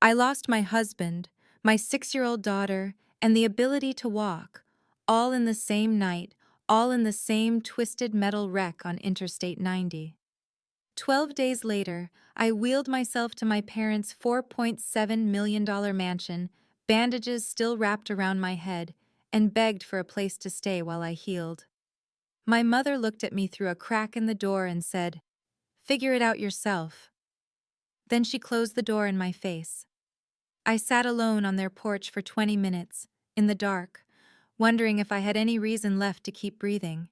I lost my husband, my 6-year-old daughter, and the ability to walk, all in the same night, all in the same twisted metal wreck on Interstate 90. 12 days later, I wheeled myself to my parents' $4.7 million mansion, bandages still wrapped around my head, and begged for a place to stay while I healed. My mother looked at me through a crack in the door and said, "Figure it out yourself." Then she closed the door in my face. I sat alone on their porch for 20 minutes, in the dark, wondering if I had any reason left to keep breathing.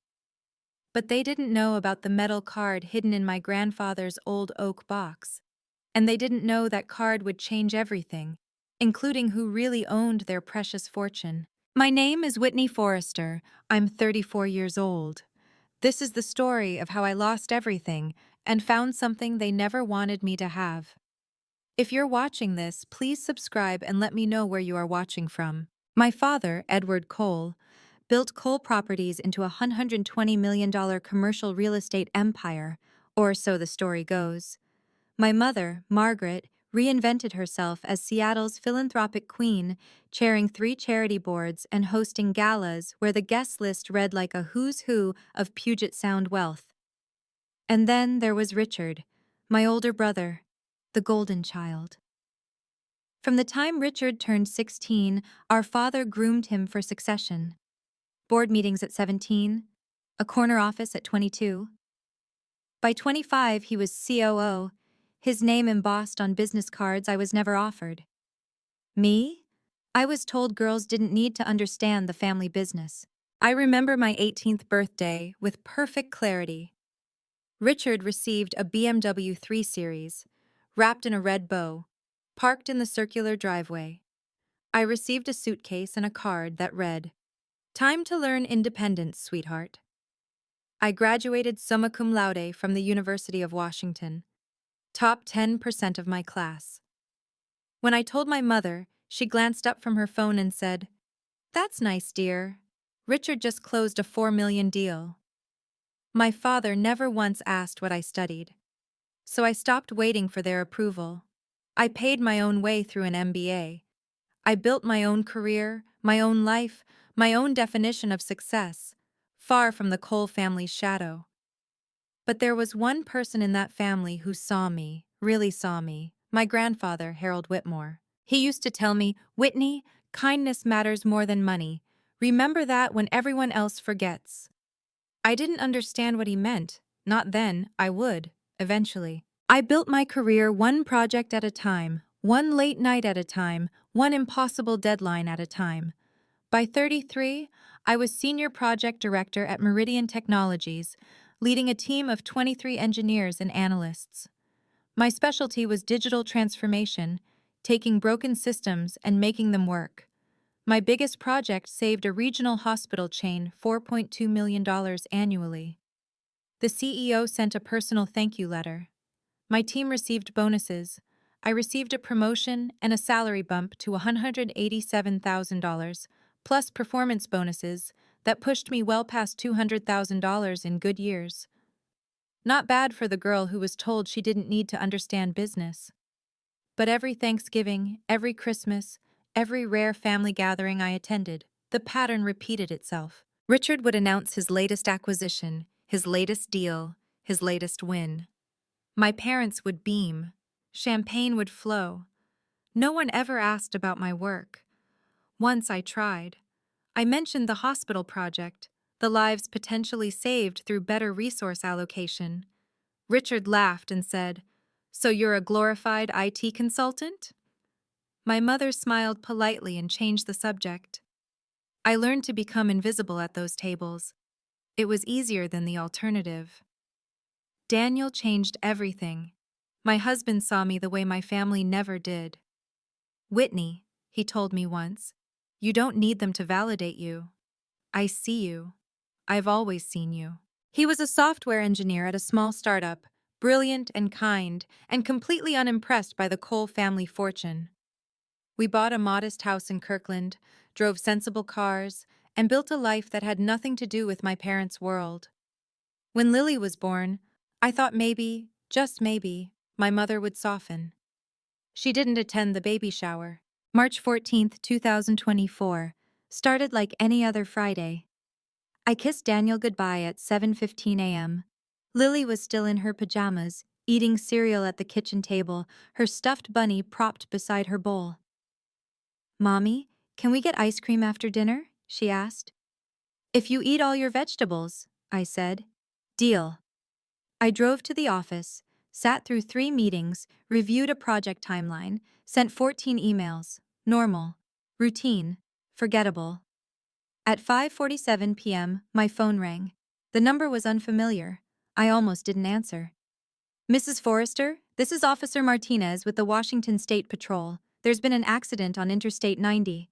But they didn't know about the metal card hidden in my grandfather's old oak box. And they didn't know that card would change everything, including who really owned their precious fortune. My name is Whitney Forrester. I'm 34 years old. This is the story of how I lost everything and found something they never wanted me to have. If you're watching this, please subscribe and let me know where you are watching from. My father, Edward Cole, built coal properties into a $120 million commercial real estate empire, or so the story goes. My mother, Margaret, reinvented herself as Seattle's philanthropic queen, chairing 3 charity boards and hosting galas where the guest list read like a who's who of Puget Sound wealth. And then there was Richard, my older brother, the golden child. From the time Richard turned 16, our father groomed him for succession. Board meetings at 17, a corner office at 22. By 25, he was COO, his name embossed on business cards I was never offered. Me? I was told girls didn't need to understand the family business. I remember my 18th birthday with perfect clarity. Richard received a BMW 3 Series, wrapped in a red bow, parked in the circular driveway. I received a suitcase and a card that read, "Time to learn independence, sweetheart." I graduated summa cum laude from the University of Washington, top 10% of my class. When I told my mother, she glanced up from her phone and said, "That's nice, dear. Richard just closed a $4 million deal." My father never once asked what I studied, so I stopped waiting for their approval. I paid my own way through an MBA. I built my own career, my own life, my own definition of success, far from the Cole family's shadow. But there was one person in that family who saw me, really saw me, my grandfather, Harold Whitmore. He used to tell me, "Whitney, kindness matters more than money. Remember that when everyone else forgets." I didn't understand what he meant. Not then, I would, eventually. I built my career one project at a time, one late night at a time, one impossible deadline at a time. By 33, I was Senior Project Director at Meridian Technologies, leading a team of 23 engineers and analysts. My specialty was digital transformation, taking broken systems and making them work. My biggest project saved a regional hospital chain $4.2 million annually. The CEO sent a personal thank you letter. My team received bonuses. I received a promotion and a salary bump to $187,000, plus performance bonuses that pushed me well past $200,000 in good years. Not bad for the girl who was told she didn't need to understand business. But every Thanksgiving, every Christmas, every rare family gathering I attended, the pattern repeated itself. Richard would announce his latest acquisition, his latest deal, his latest win. My parents would beam. Champagne would flow. No one ever asked about my work. Once I tried. I mentioned the hospital project, the lives potentially saved through better resource allocation. Richard laughed and said, "So you're a glorified IT consultant?" My mother smiled politely and changed the subject. I learned to become invisible at those tables. It was easier than the alternative. Daniel changed everything. My husband saw me the way my family never did. "Whitney," he told me once, "you don't need them to validate you. I see you. I've always seen you." He was a software engineer at a small startup, brilliant and kind, and completely unimpressed by the Cole family fortune. We bought a modest house in Kirkland, drove sensible cars, and built a life that had nothing to do with my parents' world. When Lily was born, I thought maybe, just maybe, my mother would soften. She didn't attend the baby shower. March 14th, 2024. Started like any other Friday. I kissed Daniel goodbye at 7:15 a.m. Lily was still in her pajamas, eating cereal at the kitchen table, her stuffed bunny propped beside her bowl. "Mommy, can we get ice cream after dinner?" she asked. "If you eat all your vegetables," I said. "Deal." I drove to the office, sat through 3 meetings, reviewed a project timeline, sent 14 emails. Normal. Routine. Forgettable. At 5:47 p.m., my phone rang. The number was unfamiliar. I almost didn't answer. "Mrs. Forrester, this is Officer Martinez with the Washington State Patrol. There's been an accident on Interstate 90.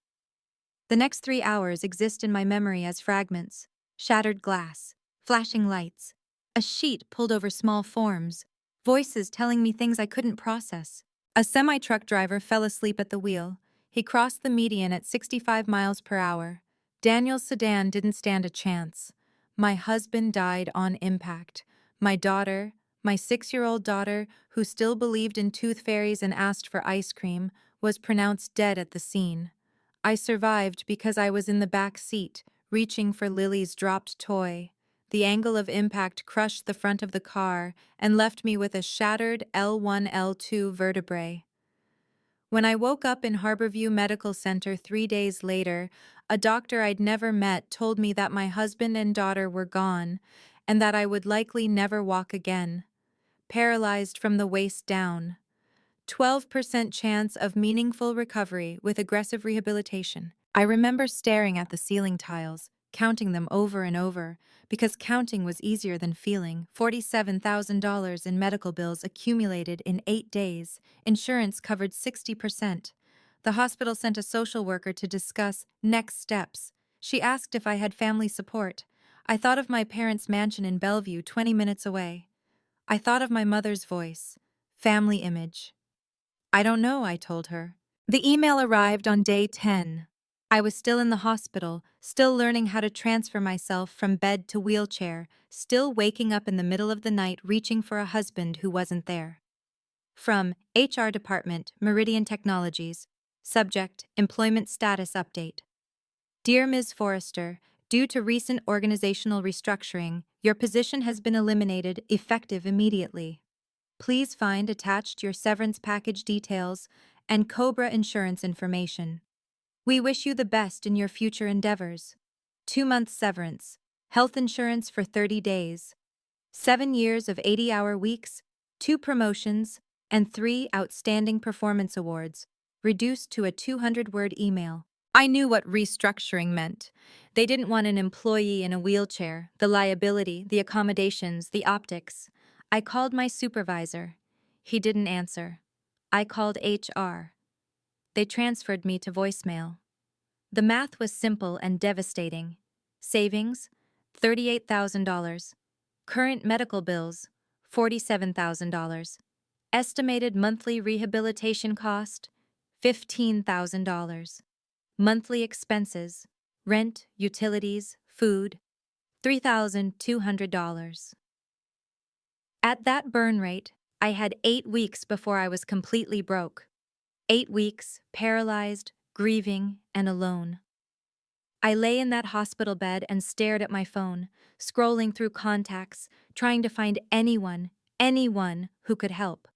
The next 3 hours exist in my memory as fragments: shattered glass, flashing lights, a sheet pulled over small forms, voices telling me things I couldn't process. A semi-truck driver fell asleep at the wheel. He crossed the median at 65 miles per hour. Daniel's sedan didn't stand a chance. My husband died on impact. My daughter, my 6-year-old daughter, who still believed in tooth fairies and asked for ice cream, was pronounced dead at the scene. I survived because I was in the back seat, reaching for Lily's dropped toy. The angle of impact crushed the front of the car and left me with a shattered L1, L2 vertebrae. When I woke up in Harborview Medical Center 3 days later, a doctor I'd never met told me that my husband and daughter were gone and that I would likely never walk again. Paralyzed from the waist down. 12% chance of meaningful recovery with aggressive rehabilitation. I remember staring at the ceiling tiles, counting them over and over, because counting was easier than feeling. $47,000 in medical bills accumulated in 8 days. Insurance covered 60%. The hospital sent a social worker to discuss next steps. She asked if I had family support. I thought of my parents' mansion in Bellevue, 20 minutes away. I thought of my mother's voice. Family image. "I don't know," I told her. The email arrived on day 10. I was still in the hospital, still learning how to transfer myself from bed to wheelchair, still waking up in the middle of the night reaching for a husband who wasn't there. From HR Department, Meridian Technologies. Subject: Employment Status Update. Dear Ms. Forrester, due to recent organizational restructuring, your position has been eliminated, effective immediately. Please find attached your severance package details and COBRA insurance information. We wish you the best in your future endeavors. 2-month severance, health insurance for 30 days, 7 years of 80-hour weeks, 2 promotions, and 3 outstanding performance awards, reduced to a 200-word email. I knew what restructuring meant. They didn't want an employee in a wheelchair, the liability, the accommodations, the optics. I called my supervisor. He didn't answer. I called HR. They transferred me to voicemail. The math was simple and devastating. Savings: $38,000. Current medical bills: $47,000. Estimated monthly rehabilitation cost: $15,000. Monthly expenses: rent, utilities, food: $3,200. At that burn rate, I had 8 weeks before I was completely broke. 8 weeks, paralyzed, grieving, and alone. I lay in that hospital bed and stared at my phone, scrolling through contacts, trying to find anyone who could help.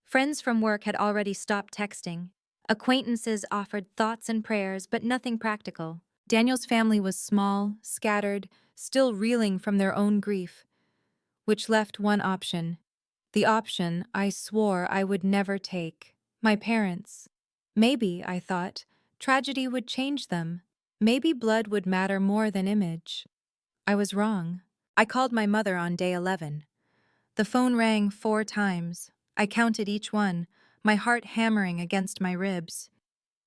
Friends from work had already stopped texting. Acquaintances offered thoughts and prayers, but nothing practical. Daniel's family was small, scattered, still reeling from their own grief, which left one option. The option I swore I would never take. My parents. Maybe, I thought, tragedy would change them. Maybe blood would matter more than image. I was wrong. I called my mother on day 11. The phone rang 4 times. I counted each one, my heart hammering against my ribs.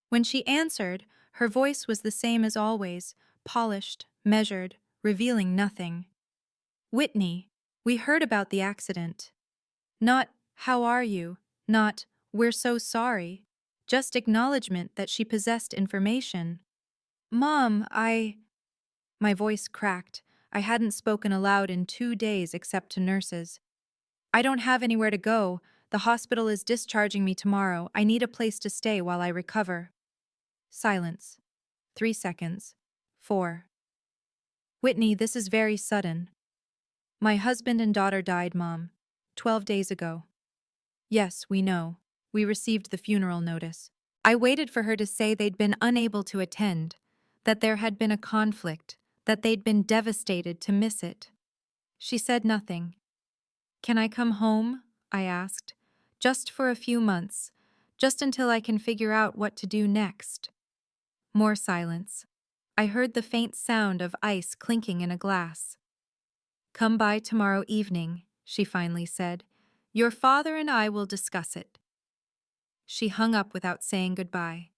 When she answered, her voice was the same as always, polished, measured, revealing nothing. "Whitney, we heard about the accident." Not, "How are you?" Not, "We're so sorry." Just acknowledgement that she possessed information. "Mom, My voice cracked. I hadn't spoken aloud in 2 days except to nurses. "I don't have anywhere to go. The hospital is discharging me tomorrow. I need a place to stay while I recover. Silence. 3 seconds. 4. Whitney, this is very sudden. My husband and daughter died, Mom. 12 days ago. Yes, we know. We received the funeral notice. I waited for her to say they'd been unable to attend, that there had been a conflict, that they'd been devastated to miss it. She said nothing. Can I come home? I asked. Just for a few months, just until I can figure out what to do next. More silence. I heard the faint sound of ice clinking in a glass. Come by tomorrow evening, she finally said. Your father and I will discuss it. She hung up without saying goodbye.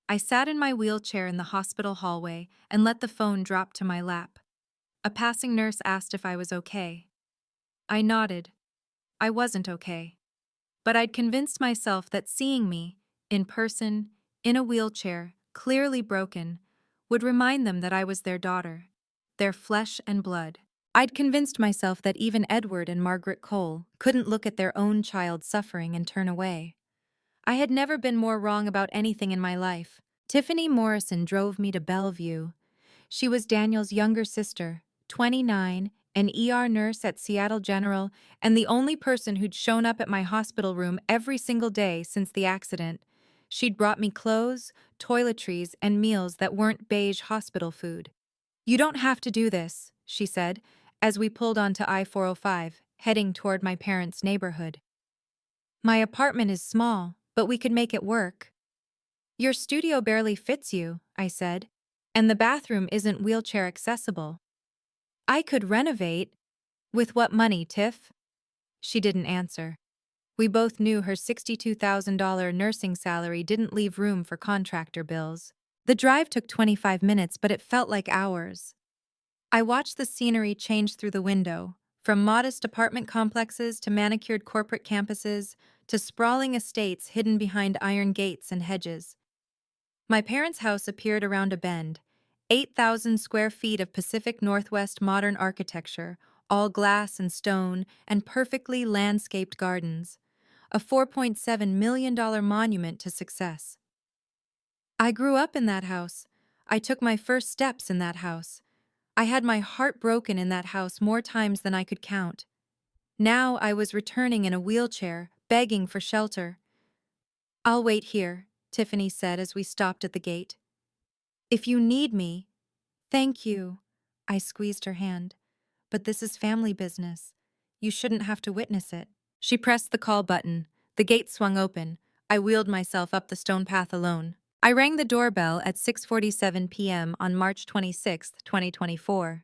I sat in my wheelchair in the hospital hallway and let the phone drop to my lap. A passing nurse asked if I was okay. I nodded. I wasn't okay. But I'd convinced myself that seeing me, in person, in a wheelchair, clearly broken, would remind them that I was their daughter, their flesh and blood. I'd convinced myself that even Edward and Margaret Cole couldn't look at their own child suffering and turn away. I had never been more wrong about anything in my life. Tiffany Morrison drove me to Bellevue. She was Daniel's younger sister, 29, an ER nurse at Seattle General, and the only person who'd shown up at my hospital room every single day since the accident. She'd brought me clothes, toiletries, and meals that weren't beige hospital food. You don't have to do this, she said, as we pulled onto I-405, heading toward my parents' neighborhood. My apartment is small, but we could make it work. Your studio barely fits you, I said, and the bathroom isn't wheelchair accessible. I could renovate. With what money, Tiff? She didn't answer. We both knew her $62,000 nursing salary didn't leave room for contractor bills. The drive took 25 minutes, but it felt like hours. I watched the scenery change through the window, from modest apartment complexes to manicured corporate campuses to sprawling estates hidden behind iron gates and hedges. My parents' house appeared around a bend, 8,000 square feet of Pacific Northwest modern architecture, all glass and stone, and perfectly landscaped gardens. A $4.7 million monument to success. I grew up in that house. I took my first steps in that house. I had my heart broken in that house more times than I could count. Now I was returning in a wheelchair, begging for shelter. I'll wait here, Tiffany said as we stopped at the gate. If you need me. Thank you. I squeezed her hand. But this is family business. You shouldn't have to witness it. She pressed the call button. The gate swung open. I wheeled myself up the stone path alone. I rang the doorbell at 6:47 p.m. on March 26, 2024.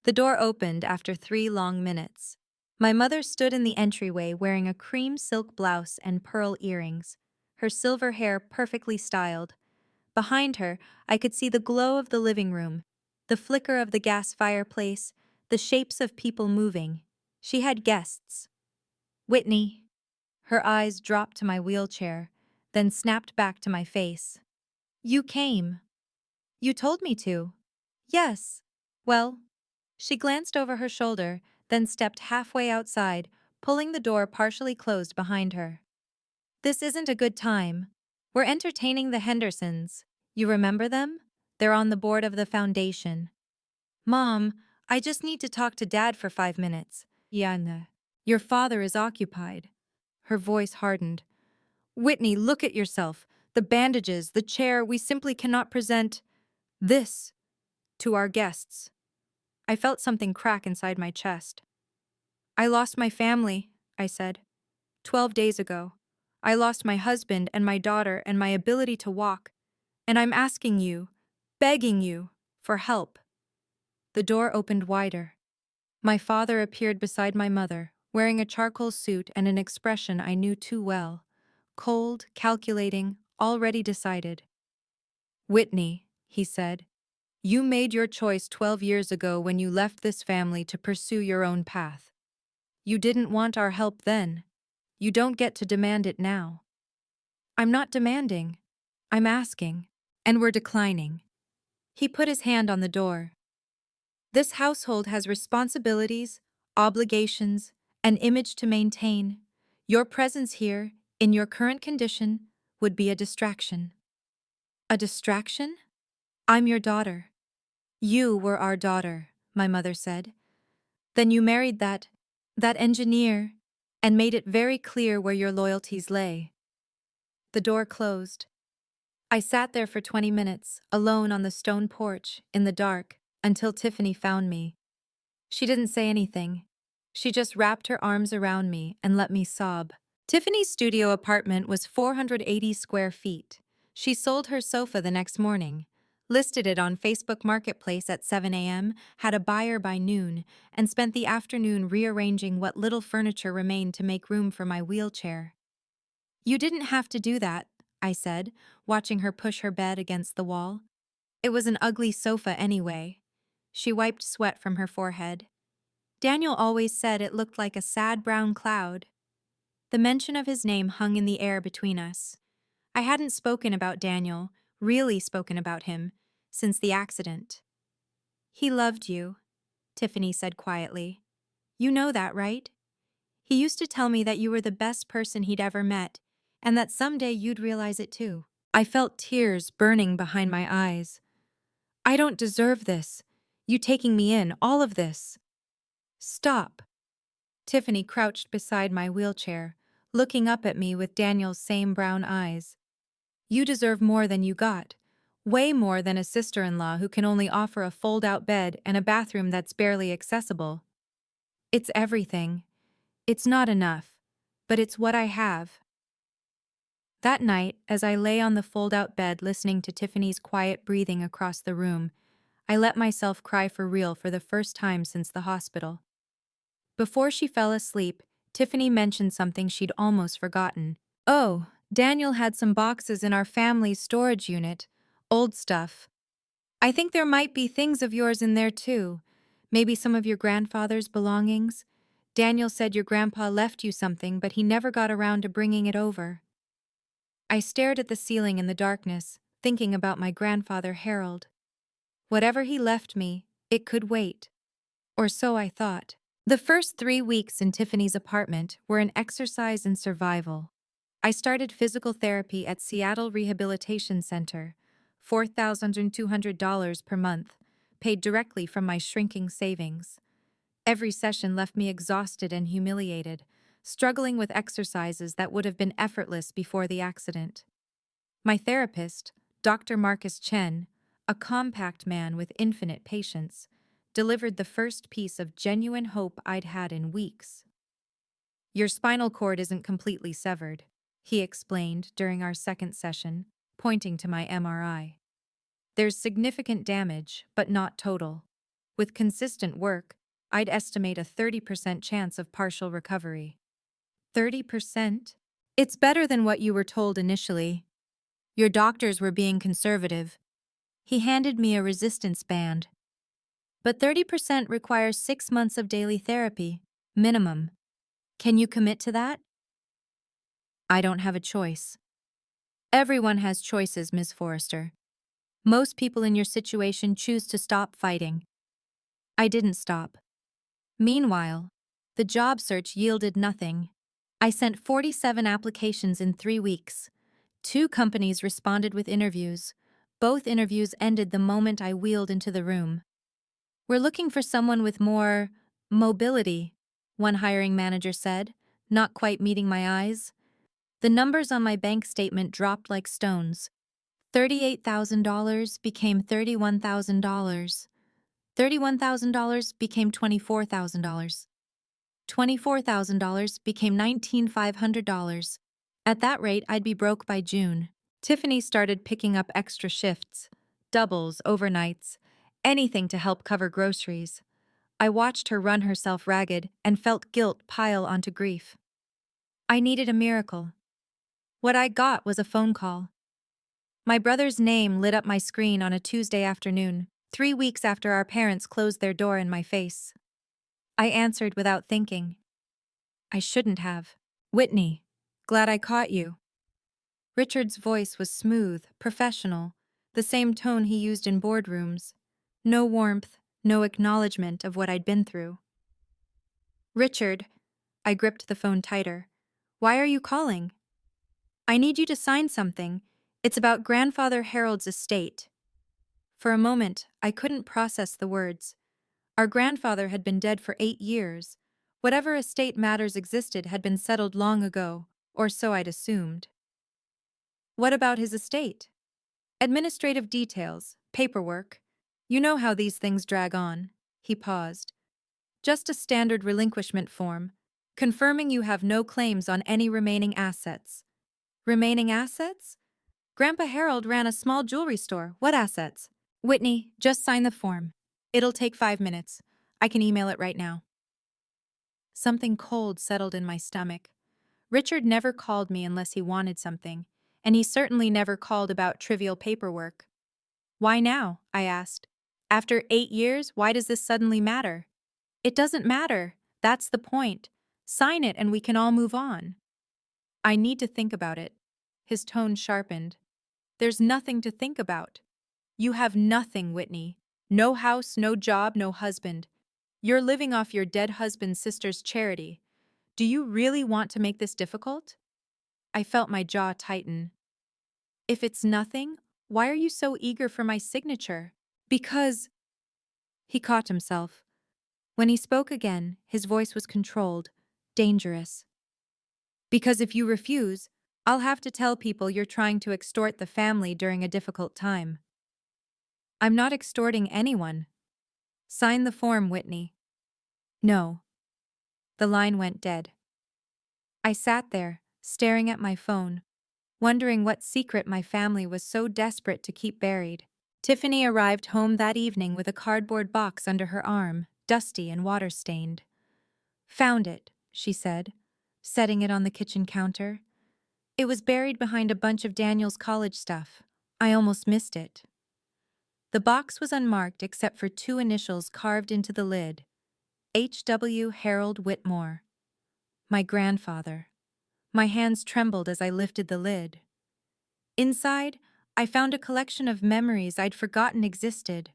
The door opened after 3 long minutes. My mother stood in the entryway wearing a cream silk blouse and pearl earrings, her silver hair perfectly styled. Behind her, I could see the glow of the living room, the flicker of the gas fireplace, the shapes of people moving. She had guests. Whitney. Her eyes dropped to my wheelchair, then snapped back to my face. You came. You told me to. Yes. Well. She glanced over her shoulder, then stepped halfway outside, pulling the door partially closed behind her. This isn't a good time. We're entertaining the Hendersons. You remember them? They're on the board of the foundation. Mom, I just need to talk to Dad for 5 minutes. Yana. Your father is occupied. Her voice hardened. Whitney, look at yourself. The bandages, the chair, we simply cannot present this to our guests. I felt something crack inside my chest. I lost my family, I said. 12 days ago. I lost my husband and my daughter and my ability to walk. And I'm asking you, begging you, for help. The door opened wider. My father appeared beside my mother, wearing a charcoal suit and an expression I knew too well. Cold, calculating, already decided. Whitney, he said, you made your choice 12 years ago when you left this family to pursue your own path. You didn't want our help then. You don't get to demand it now. I'm not demanding. I'm asking. And we're declining. He put his hand on the door. This household has responsibilities, obligations, an image to maintain. Your presence here, in your current condition, would be a distraction. A distraction? I'm your daughter. You were our daughter, my mother said. Then you married that engineer, and made it very clear where your loyalties lay. The door closed. I sat there for 20 minutes, alone on the stone porch, in the dark, until Tiffany found me. She didn't say anything. She just wrapped her arms around me and let me sob. Tiffany's studio apartment was 480 square feet. She sold her sofa the next morning, listed it on Facebook Marketplace at 7 a.m., had a buyer by noon, and spent the afternoon rearranging what little furniture remained to make room for my wheelchair. You didn't have to do that, I said, watching her push her bed against the wall. It was an ugly sofa anyway. She wiped sweat from her forehead. Daniel always said it looked like a sad brown cloud. The mention of his name hung in the air between us. I hadn't spoken about Daniel, really spoken about him, since the accident. He loved you, Tiffany said quietly. You know that, right? He used to tell me that you were the best person he'd ever met, and that someday you'd realize it too. I felt tears burning behind my eyes. I don't deserve this. You taking me in, all of this. Stop. Tiffany crouched beside my wheelchair, looking up at me with Daniel's same brown eyes. You deserve more than you got. Way more than a sister-in-law who can only offer a fold-out bed and a bathroom that's barely accessible. It's everything. It's not enough, but it's what I have. That night, as I lay on the fold-out bed listening to Tiffany's quiet breathing across the room, I let myself cry for real for the first time since the hospital. Before she fell asleep, Tiffany mentioned something she'd almost forgotten. Oh, Daniel had some boxes in our family's storage unit. Old stuff. I think there might be things of yours in there too. Maybe some of your grandfather's belongings. Daniel said your grandpa left you something, but he never got around to bringing it over. I stared at the ceiling in the darkness, thinking about my grandfather Harold. Whatever he left me, it could wait. Or so I thought. The first 3 weeks in Tiffany's apartment were an exercise in survival. I started physical therapy at Seattle Rehabilitation Center, $4,200 per month, paid directly from my shrinking savings. Every session left me exhausted and humiliated, struggling with exercises that would have been effortless before the accident. My therapist, Dr. Marcus Chen, a compact man with infinite patience, delivered the first piece of genuine hope I'd had in weeks. Your spinal cord isn't completely severed, he explained during our second session, pointing to my MRI. There's significant damage, but not total. With consistent work, I'd estimate a 30% chance of partial recovery. 30%? It's better than what you were told initially. Your doctors were being conservative. He handed me a resistance band. But 30% requires 6 months of daily therapy, minimum. Can you commit to that? I don't have a choice. Everyone has choices, Ms. Forrester. Most people in your situation choose to stop fighting. I didn't stop. Meanwhile, the job search yielded nothing. I sent 47 applications in 3 weeks. 2 companies responded with interviews. Both interviews ended the moment I wheeled into the room. We're looking for someone with more mobility, one hiring manager said, not quite meeting my eyes. The numbers on my bank statement dropped like stones. $38,000 became $31,000. $31,000 became $24,000. $24,000 became $19,500. At that rate, I'd be broke by June. Tiffany started picking up extra shifts, doubles, overnights, anything to help cover groceries. I watched her run herself ragged and felt guilt pile onto grief. I needed a miracle. What I got was a phone call. My brother's name lit up my screen on a Tuesday afternoon, 3 weeks after our parents closed their door in my face. I answered without thinking. I shouldn't have. Whitney, glad I caught you. Richard's voice was smooth, professional, the same tone he used in boardrooms. No warmth, no acknowledgement of what I'd been through. Richard, I gripped the phone tighter. Why are you calling? I need you to sign something. It's about Grandfather Harold's estate. For a moment, I couldn't process the words. Our grandfather had been dead for 8 years. Whatever estate matters existed had been settled long ago, or so I'd assumed. What about his estate? Administrative details, paperwork. You know how these things drag on. He paused. Just a standard relinquishment form, confirming you have no claims on any remaining assets. Remaining assets? Grandpa Harold ran a small jewelry store. What assets? Whitney, just sign the form. It'll take 5 minutes. I can email it right now. Something cold settled in my stomach. Richard never called me unless he wanted something, and he certainly never called about trivial paperwork. Why now? I asked. After 8 years, why does this suddenly matter? It doesn't matter. That's the point. Sign it and we can all move on. I need to think about it. His tone sharpened. There's nothing to think about. You have nothing, Whitney. No house, no job, no husband. You're living off your dead husband's sister's charity. Do you really want to make this difficult? I felt my jaw tighten. If it's nothing, why are you so eager for my signature? Because... He caught himself. When he spoke again, his voice was controlled, dangerous. Because if you refuse, I'll have to tell people you're trying to extort the family during a difficult time. I'm not extorting anyone. Sign the form, Whitney. No. The line went dead. I sat there, staring at my phone, wondering what secret my family was so desperate to keep buried. Tiffany arrived home that evening with a cardboard box under her arm, dusty and water-stained. Found it, she said, setting it on the kitchen counter. It was buried behind a bunch of Daniel's college stuff. I almost missed it. The box was unmarked except for 2 initials carved into the lid. H.W. Harold Whitmore. My grandfather. My hands trembled as I lifted the lid. Inside, I found a collection of memories I'd forgotten existed.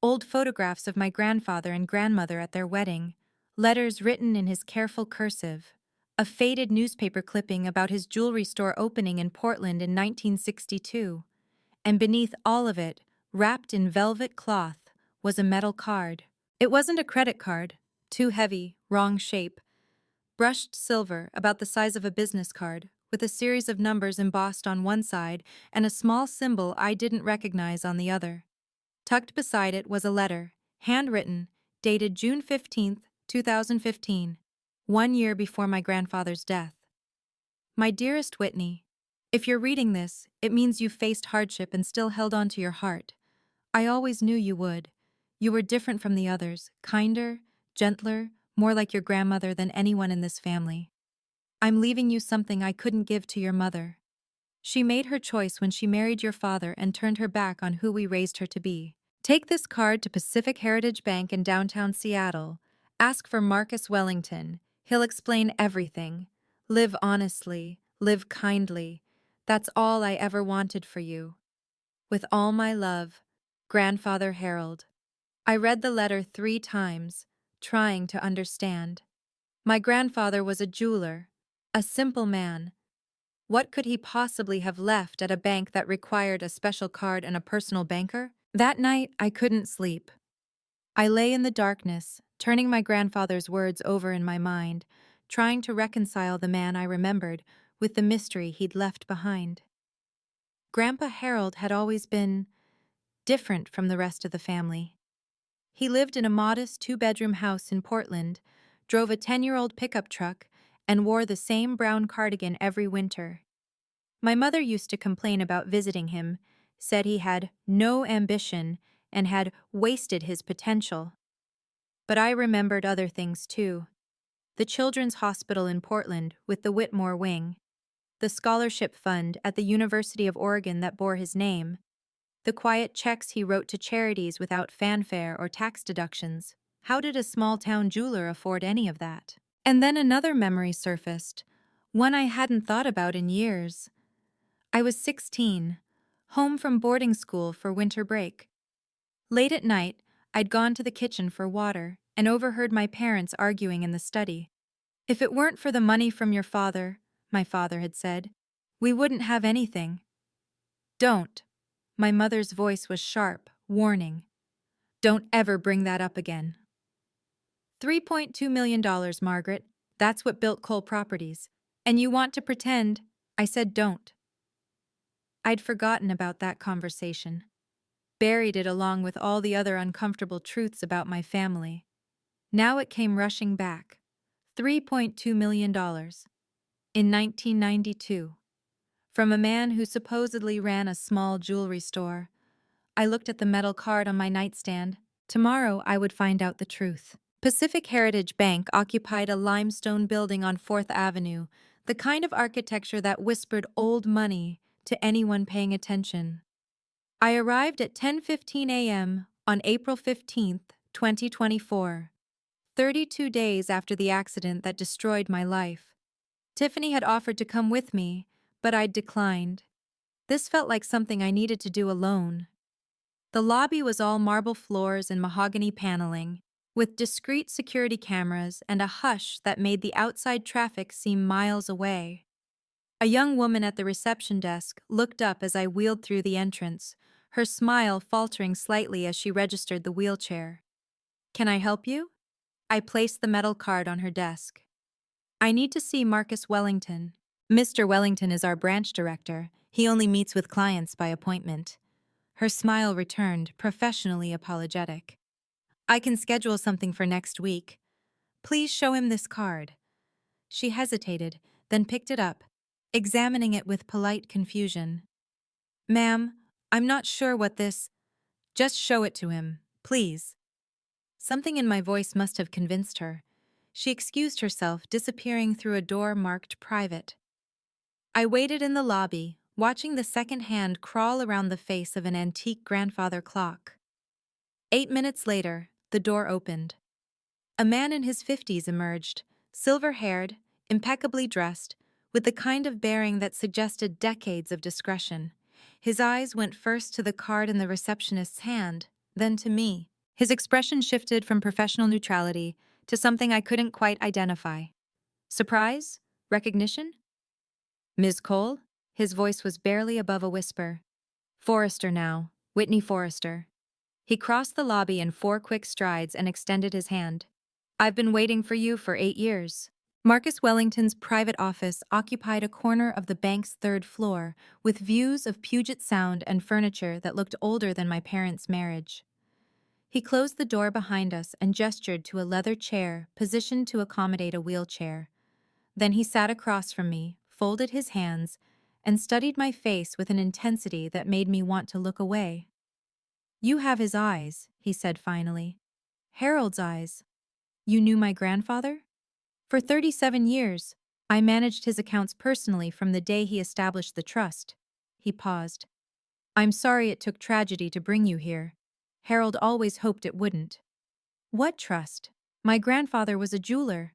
Old photographs of my grandfather and grandmother at their wedding, letters written in his careful cursive, a faded newspaper clipping about his jewelry store opening in Portland in 1962, and beneath all of it, wrapped in velvet cloth, was a metal card. It wasn't a credit card, too heavy, wrong shape, brushed silver about the size of a business card, with a series of numbers embossed on one side and a small symbol I didn't recognize on the other. Tucked beside it was a letter, handwritten, dated June 15, 2015, 1 year before my grandfather's death. My dearest Whitney, if you're reading this, it means you've faced hardship and still held on to your heart. I always knew you would. You were different from the others, kinder, gentler, more like your grandmother than anyone in this family. I'm leaving you something I couldn't give to your mother. She made her choice when she married your father and turned her back on who we raised her to be. Take this card to Pacific Heritage Bank in downtown Seattle. Ask for Marcus Wellington. He'll explain everything. Live honestly. Live kindly. That's all I ever wanted for you. With all my love, Grandfather Harold. I read the letter 3 times, trying to understand. My grandfather was a jeweler, a simple man. What could he possibly have left at a bank that required a special card and a personal banker? That night, I couldn't sleep. I lay in the darkness, turning my grandfather's words over in my mind, trying to reconcile the man I remembered with the mystery he'd left behind. Grandpa Harold had always been different from the rest of the family. He lived in a modest 2-bedroom house in Portland, drove a 10-year-old pickup truck, and wore the same brown cardigan every winter. My mother used to complain about visiting him, said he had no ambition and had wasted his potential. But I remembered other things too. The Children's Hospital in Portland with the Whitmore Wing, the scholarship fund at the University of Oregon that bore his name, the quiet checks he wrote to charities without fanfare or tax deductions. How did a small-town jeweler afford any of that? And then another memory surfaced, one I hadn't thought about in years. I was 16, home from boarding school for winter break. Late at night, I'd gone to the kitchen for water and overheard my parents arguing in the study. If it weren't for the money from your father, my father had said. We wouldn't have anything. Don't. My mother's voice was sharp, warning. Don't ever bring that up again. $3.2 million, Margaret. That's what built Cole Properties. And you want to pretend? I said don't. I'd forgotten about that conversation. Buried it along with all the other uncomfortable truths about my family. Now it came rushing back. $3.2 million. In 1992. From a man who supposedly ran a small jewelry store. I looked at the metal card on my nightstand. Tomorrow I would find out the truth. Pacific Heritage Bank occupied a limestone building on 4th Avenue, the kind of architecture that whispered old money to anyone paying attention. I arrived at 10:15 a.m. on April 15th, 2024, 32 days after the accident that destroyed my life. Tiffany had offered to come with me, but I'd declined. This felt like something I needed to do alone. The lobby was all marble floors and mahogany paneling, with discreet security cameras and a hush that made the outside traffic seem miles away. A young woman at the reception desk looked up as I wheeled through the entrance, her smile faltering slightly as she registered the wheelchair. "Can I help you?" I placed the metal card on her desk. "I need to see Marcus Wellington." "Mr. Wellington is our branch director. He only meets with clients by appointment." Her smile returned, professionally apologetic. "I can schedule something for next week. Please show him this card." She hesitated, then picked it up, examining it with polite confusion. "Ma'am, I'm not sure what this—" "Just show it to him, please." Something in my voice must have convinced her. She excused herself, disappearing through a door marked private. I waited in the lobby, watching the second hand crawl around the face of an antique grandfather clock. 8 minutes later, the door opened. A man in his 50s emerged, silver-haired, impeccably dressed, with the kind of bearing that suggested decades of discretion. His eyes went first to the card in the receptionist's hand, then to me. His expression shifted from professional neutrality to something I couldn't quite identify. Surprise? Recognition? "Ms. Cole?" His voice was barely above a whisper. "Forrester now, Whitney Forrester." He crossed the lobby in 4 quick strides and extended his hand. "I've been waiting for you for 8 years." Marcus Wellington's private office occupied a corner of the bank's 3rd floor, with views of Puget Sound and furniture that looked older than my parents' marriage. He closed the door behind us and gestured to a leather chair positioned to accommodate a wheelchair. Then he sat across from me, folded his hands, and studied my face with an intensity that made me want to look away. "You have his eyes," he said finally. "Harold's eyes. You knew my grandfather?" "For 37 years. I managed his accounts personally from the day he established the trust." He paused. "I'm sorry it took tragedy to bring you here. Harold always hoped it wouldn't." "What trust?" "My grandfather was a jeweler."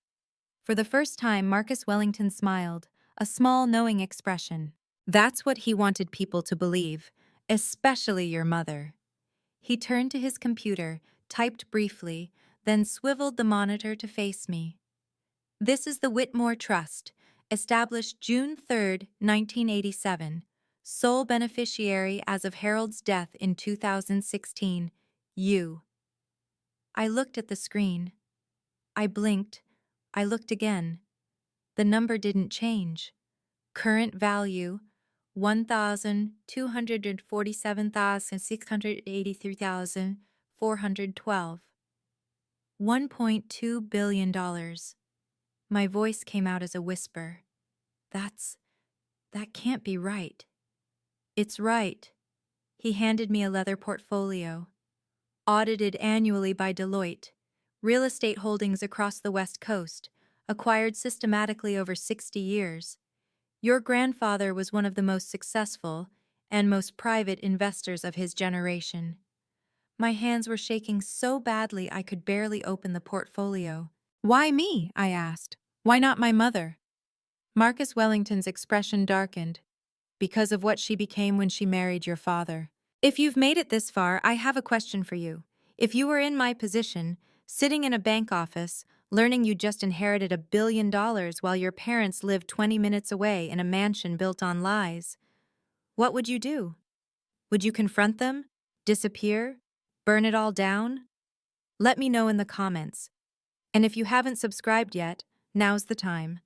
For the first time, Marcus Wellington smiled, a small, knowing expression. "That's what he wanted people to believe, especially your mother." He turned to his computer, typed briefly, then swiveled the monitor to face me. "This is the Whitmore Trust, established June 3, 1987. Sole beneficiary as of Harold's death in 2016. You." I looked at the screen. I blinked. I looked again. The number didn't change. Current value, $1,247,683,412. $1.2 billion. My voice came out as a whisper. That can't be right." "It's right." He handed me a leather portfolio. "Audited annually by Deloitte. Real estate holdings across the West Coast, acquired systematically over 60 years. Your grandfather was one of the most successful and most private investors of his generation." My hands were shaking so badly I could barely open the portfolio. "Why me?" I asked. "Why not my mother?" Marcus Wellington's expression darkened. "Because of what she became when she married your father." "If you've made it this far, I have a question for you. If you were in my position, sitting in a bank office, Learning you just inherited $1 billion while your parents lived 20 minutes away in a mansion built on lies. What would you do? Would you confront them? Disappear? Burn it all down? Let me know in the comments. And if you haven't subscribed yet, now's the time.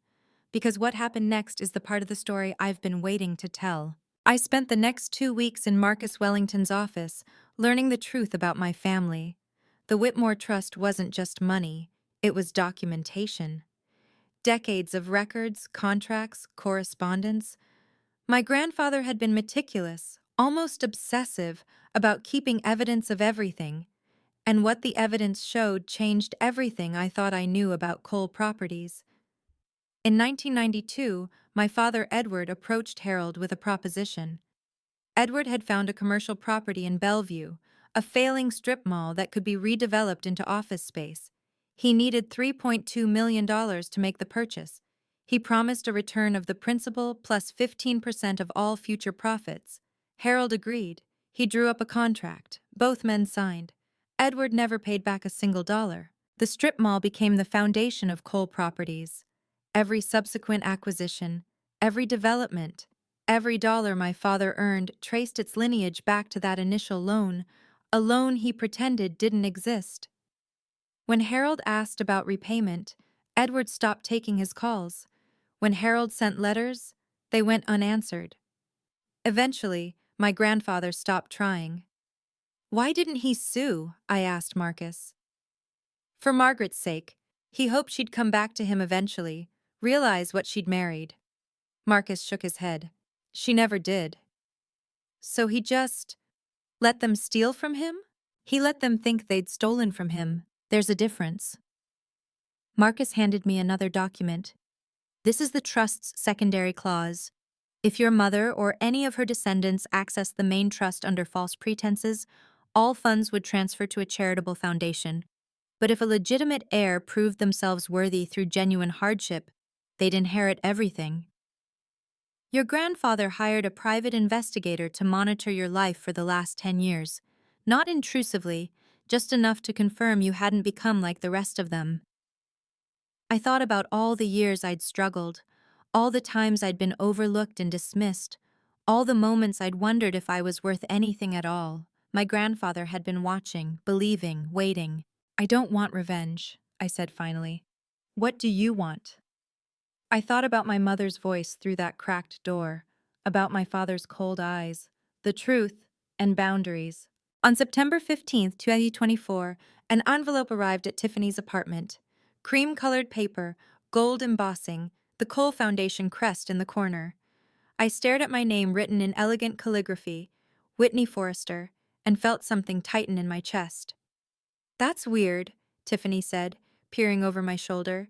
Because what happened next is the part of the story I've been waiting to tell. I spent the next 2 weeks in Marcus Wellington's office, learning the truth about my family. The Whitmore Trust wasn't just money, it was documentation. Decades of records, contracts, correspondence. My grandfather had been meticulous, almost obsessive, about keeping evidence of everything. And what the evidence showed changed everything I thought I knew about coal properties. In 1992, my father Edward approached Harold with a proposition. Edward had found a commercial property in Bellevue, a failing strip mall that could be redeveloped into office space. He needed $3.2 million to make the purchase. He promised a return of the principal plus 15% of all future profits. Harold agreed. He drew up a contract. Both men signed. Edward never paid back a single dollar. The strip mall became the foundation of coal properties. Every subsequent acquisition, every development, every dollar my father earned traced its lineage back to that initial loan, a loan he pretended didn't exist. When Harold asked about repayment, Edward stopped taking his calls. When Harold sent letters, they went unanswered. Eventually, my grandfather stopped trying. Why didn't he sue? I asked Marcus. For Margaret's sake. He hoped she'd come back to him eventually, realize what she'd married. Marcus shook his head. She never did. So he just let them steal from him? He let them think they'd stolen from him. There's a difference. Marcus handed me another document. This is the trust's secondary clause. If your mother or any of her descendants access the main trust under false pretenses, all funds would transfer to a charitable foundation. But if a legitimate heir proved themselves worthy through genuine hardship, they'd inherit everything. Your grandfather hired a private investigator to monitor your life for the last 10 years. Not intrusively, just enough to confirm you hadn't become like the rest of them. I thought about all the years I'd struggled, all the times I'd been overlooked and dismissed, all the moments I'd wondered if I was worth anything at all. My grandfather had been watching, believing, waiting. I don't want revenge, I said finally. What do you want? I thought about my mother's voice through that cracked door, about my father's cold eyes, the truth, and boundaries. On September 15th, 2024, an envelope arrived at Tiffany's apartment. Cream-colored paper, gold embossing, the Cole Foundation crest in the corner. I stared at my name written in elegant calligraphy, Whitney Forrester, and felt something tighten in my chest. That's weird, Tiffany said, peering over my shoulder.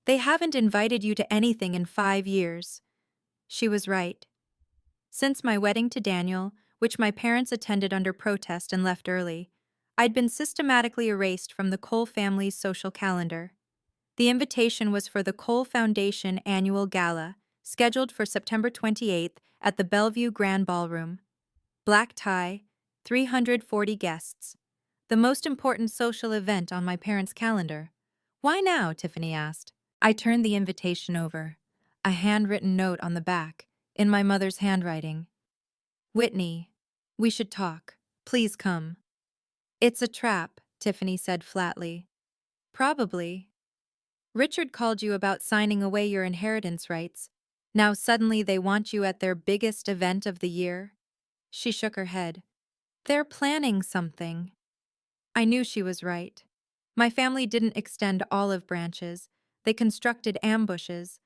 They haven't invited you to anything in 5 years. She was right. Since my wedding to Daniel, which my parents attended under protest and left early, I'd been systematically erased from the Cole family's social calendar. The invitation was for the Cole Foundation annual gala, scheduled for September 28th at the Bellevue Grand Ballroom. Black tie, 340 guests. The most important social event on my parents' calendar. Why now? Tiffany asked. I turned the invitation over. A handwritten note on the back, in my mother's handwriting. Whitney, we should talk. Please come. It's a trap, Tiffany said flatly. Probably. Richard called you about signing away your inheritance rights. Now suddenly they want you at their biggest event of the year? She shook her head. They're planning something. I knew she was right. My family didn't extend olive branches. They constructed ambushes.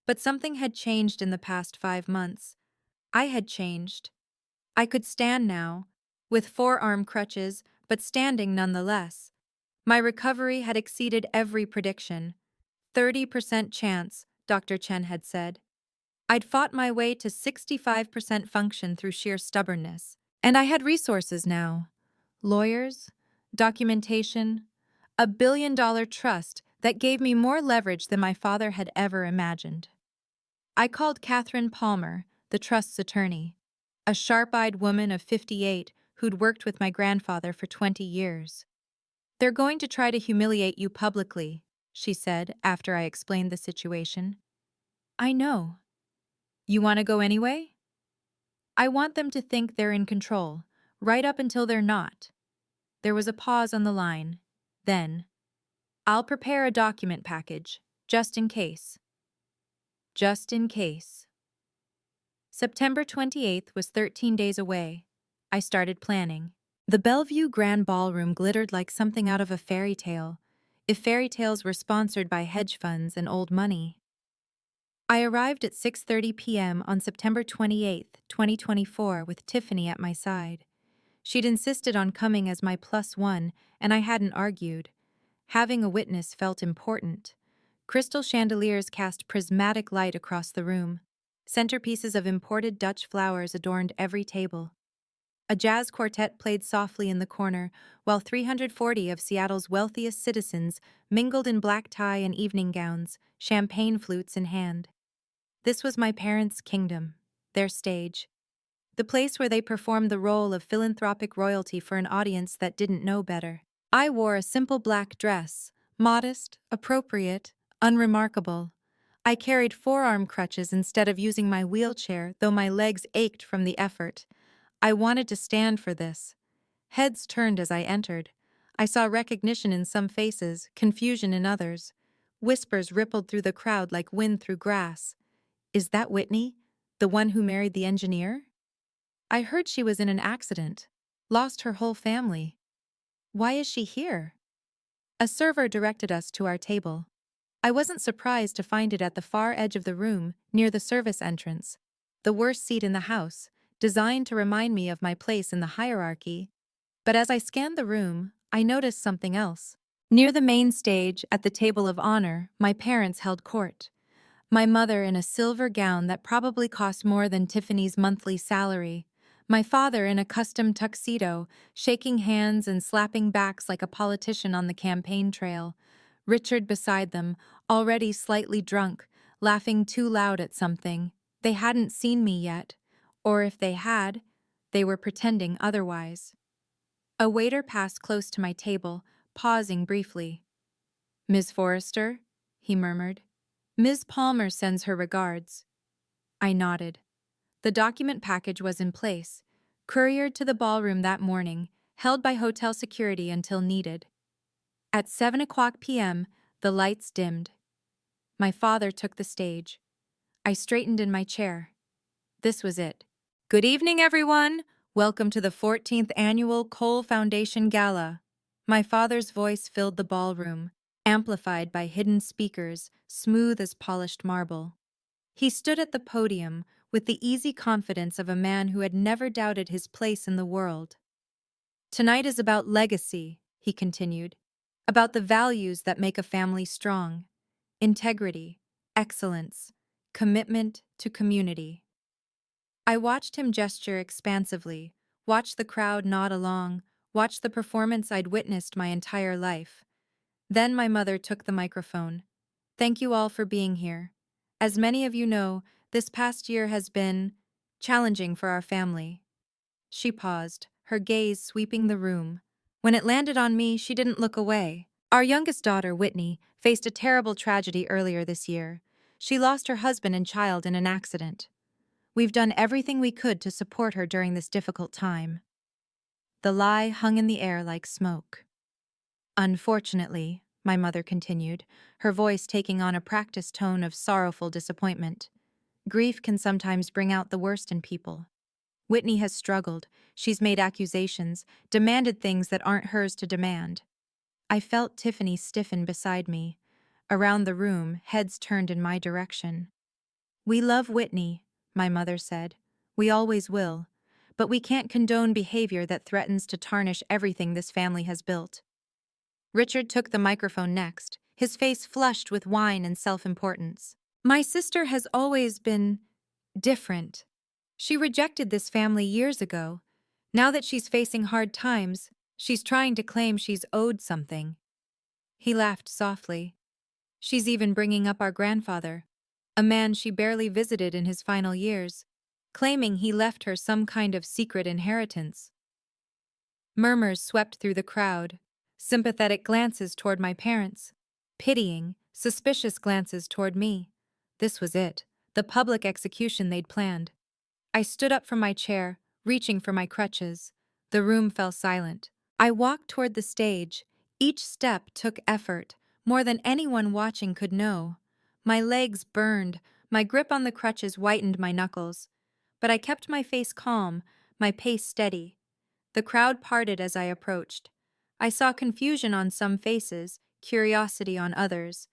But something had changed in the past 5 months. I had changed. I could stand now, with forearm crutches, but standing nonetheless. My recovery had exceeded every prediction. 30% chance, Dr. Chen had said. I'd fought my way to 65% function through sheer stubbornness. And I had resources now. Lawyers, documentation, a billion-dollar trust that gave me more leverage than my father had ever imagined. I called Catherine Palmer, the trust's attorney, a sharp-eyed woman of 58 who'd worked with my grandfather for 20 years. They're going to try to humiliate you publicly, she said after I explained the situation. I know. You want to go anyway? I want them to think they're in control, right up until they're not. There was a pause on the line. Then, I'll prepare a document package, just in case. Just in case. September 28th was 13 days away. I started planning. The Bellevue Grand Ballroom glittered like something out of a fairy tale, if fairy tales were sponsored by hedge funds and old money. I arrived at 6:30 p.m. on September 28th, 2024, with Tiffany at my side. She'd insisted on coming as my plus one, and I hadn't argued. Having a witness felt important. Crystal chandeliers cast prismatic light across the room. Centerpieces of imported Dutch flowers adorned every table. A jazz quartet played softly in the corner, while 340 of Seattle's wealthiest citizens mingled in black tie and evening gowns, champagne flutes in hand. This was my parents' kingdom, their stage. The place where they performed the role of philanthropic royalty for an audience that didn't know better. I wore a simple black dress, modest, appropriate, unremarkable. I carried forearm crutches instead of using my wheelchair, though my legs ached from the effort. I wanted to stand for this. Heads turned as I entered. I saw recognition in some faces, confusion in others. Whispers rippled through the crowd like wind through grass. Is that Whitney? The one who married the engineer? I heard she was in an accident. Lost her whole family. Why is she here? A server directed us to our table. I wasn't surprised to find it at the far edge of the room, near the service entrance. The worst seat in the house, designed to remind me of my place in the hierarchy. But as I scanned the room, I noticed something else. Near the main stage, at the table of honor, my parents held court. My mother in a silver gown that probably cost more than Tiffany's monthly salary. My father in a custom tuxedo, shaking hands and slapping backs like a politician on the campaign trail. Richard beside them, already slightly drunk, laughing too loud at something. They hadn't seen me yet. Or if they had, they were pretending otherwise. A waiter passed close to my table, pausing briefly. "Miss Forrester?" he murmured. "Ms. Palmer sends her regards." I nodded. The document package was in place, couriered to the ballroom that morning, held by hotel security until needed. At 7:00 p.m., the lights dimmed. My father took the stage. I straightened in my chair. This was it. "Good evening, everyone! Welcome to the 14th Annual Cole Foundation Gala." My father's voice filled the ballroom, amplified by hidden speakers, smooth as polished marble. He stood at the podium with the easy confidence of a man who had never doubted his place in the world. "Tonight is about legacy," he continued, "about the values that make a family strong. Integrity, excellence, commitment to community." I watched him gesture expansively, watched the crowd nod along, watched the performance I'd witnessed my entire life. Then my mother took the microphone. "Thank you all for being here. As many of you know, this past year has been challenging for our family." She paused, her gaze sweeping the room. When it landed on me, she didn't look away. Our youngest daughter, Whitney, faced a terrible tragedy earlier this year. She lost her husband and child in an accident. We've done everything we could to support her during this difficult time. The lie hung in the air like smoke. "Unfortunately," my mother continued, her voice taking on a practiced tone of sorrowful disappointment, "grief can sometimes bring out the worst in people. Whitney has struggled. She's made accusations, demanded things that aren't hers to demand." I felt Tiffany stiffen beside me. Around the room, heads turned in my direction. "We love Whitney," my mother said. "We always will. But we can't condone behavior that threatens to tarnish everything this family has built." Richard took the microphone next, his face flushed with wine and self-importance. "My sister has always been different. She rejected this family years ago. Now that she's facing hard times, she's trying to claim she's owed something." He laughed softly. "She's even bringing up our grandfather, a man she barely visited in his final years, claiming he left her some kind of secret inheritance." Murmurs swept through the crowd, sympathetic glances toward my parents. pitying, suspicious glances toward me. This was it, the public execution they'd planned. I stood up from my chair, reaching for my crutches. The room fell silent. I walked toward the stage. Each step took effort, more than anyone watching could know. My legs burned, my grip on the crutches whitened my knuckles. But I kept my face calm, my pace steady. The crowd parted as I approached. I saw confusion on some faces, curiosity on others.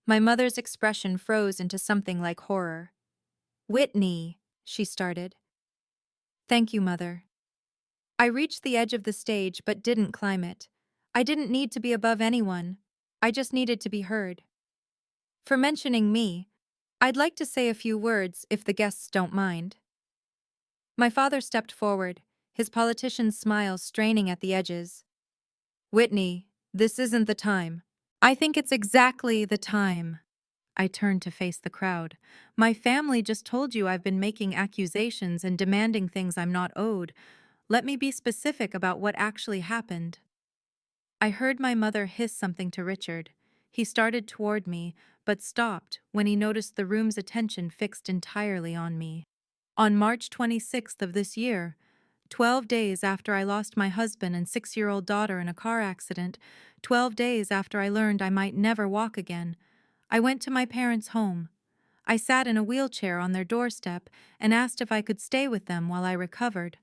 My mother's expression froze into something like horror. "Whitney," she started. "Thank you, Mother." I reached the edge of the stage but didn't climb it. I didn't need to be above anyone. I just needed to be heard. For mentioning me, I'd like to say a few words if the guests don't mind. My father stepped forward, his politician's smile straining at the edges. "Whitney, this isn't the time." "I think it's exactly the time." I turned to face the crowd. "My family just told you I've been making accusations and demanding things I'm not owed. Let me be specific about what actually happened." I heard my mother hiss something to Richard. He started toward me, but stopped when he noticed the room's attention fixed entirely on me. On March 26th of this year, 12 days after I lost my husband and 6-year-old daughter in a car accident, 12 days after I learned I might never walk again, I went to my parents' home. I sat in a wheelchair on their doorstep and asked if I could stay with them while I recovered.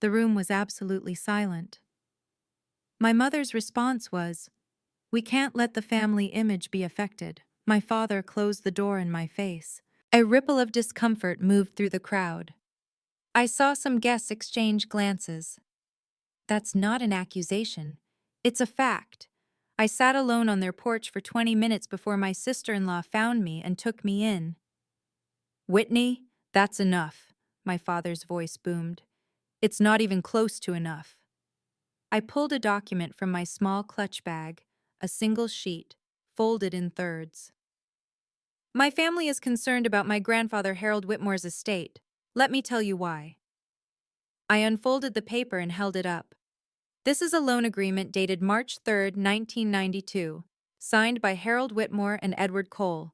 The room was absolutely silent. My mother's response was, "We can't let the family image be affected." My father closed the door in my face. A ripple of discomfort moved through the crowd. I saw some guests exchange glances. "That's not an accusation. It's a fact." I sat alone on their porch for 20 minutes before my sister-in-law found me and took me in. "Whitney, that's enough," my father's voice boomed. "It's not even close to enough." I pulled a document from my small clutch bag, a single sheet, folded in thirds. "My family is concerned about my grandfather Harold Whitmore's estate. Let me tell you why." I unfolded the paper and held it up. "This is a loan agreement dated March 3, 1992, signed by Harold Whitmore and Edward Cole,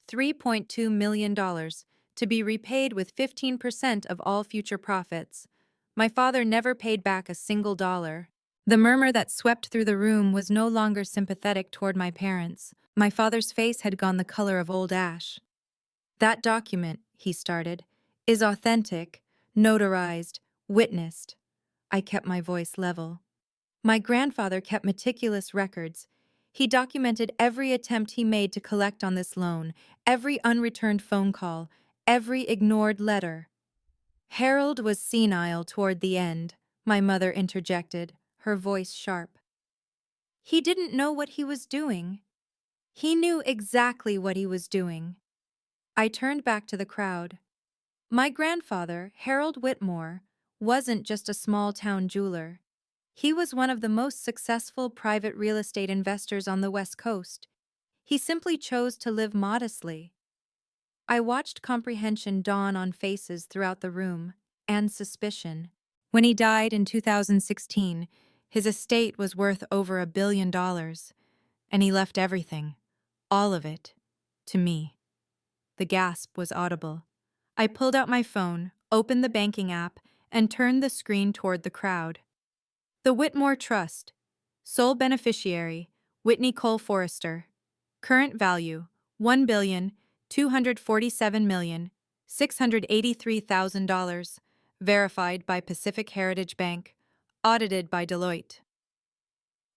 $3.2 million, to be repaid with 15% of all future profits. My father never paid back a single dollar." The murmur that swept through the room was no longer sympathetic toward my parents. My father's face had gone the color of old ash. "That document," he started, "is authentic, notarized, witnessed." I kept my voice level. "My grandfather kept meticulous records. He documented every attempt he made to collect on this loan, every unreturned phone call, every ignored letter." "Harold was senile toward the end," my mother interjected, her voice sharp. "He didn't know what he was doing." "He knew exactly what he was doing." I turned back to the crowd. My grandfather, Harold Whitmore, wasn't just a small-town jeweler. He was one of the most successful private real estate investors on the West Coast. He simply chose to live modestly. I watched comprehension dawn on faces throughout the room, and suspicion. When he died in 2016, his estate was worth over $1 billion, and he left everything, all of it, to me. The gasp was audible. I pulled out my phone, opened the banking app, and turned the screen toward the crowd. "The Whitmore Trust. Sole beneficiary, Whitney Cole Forrester. Current value, $1,247,683,000. Verified by Pacific Heritage Bank. Audited by Deloitte."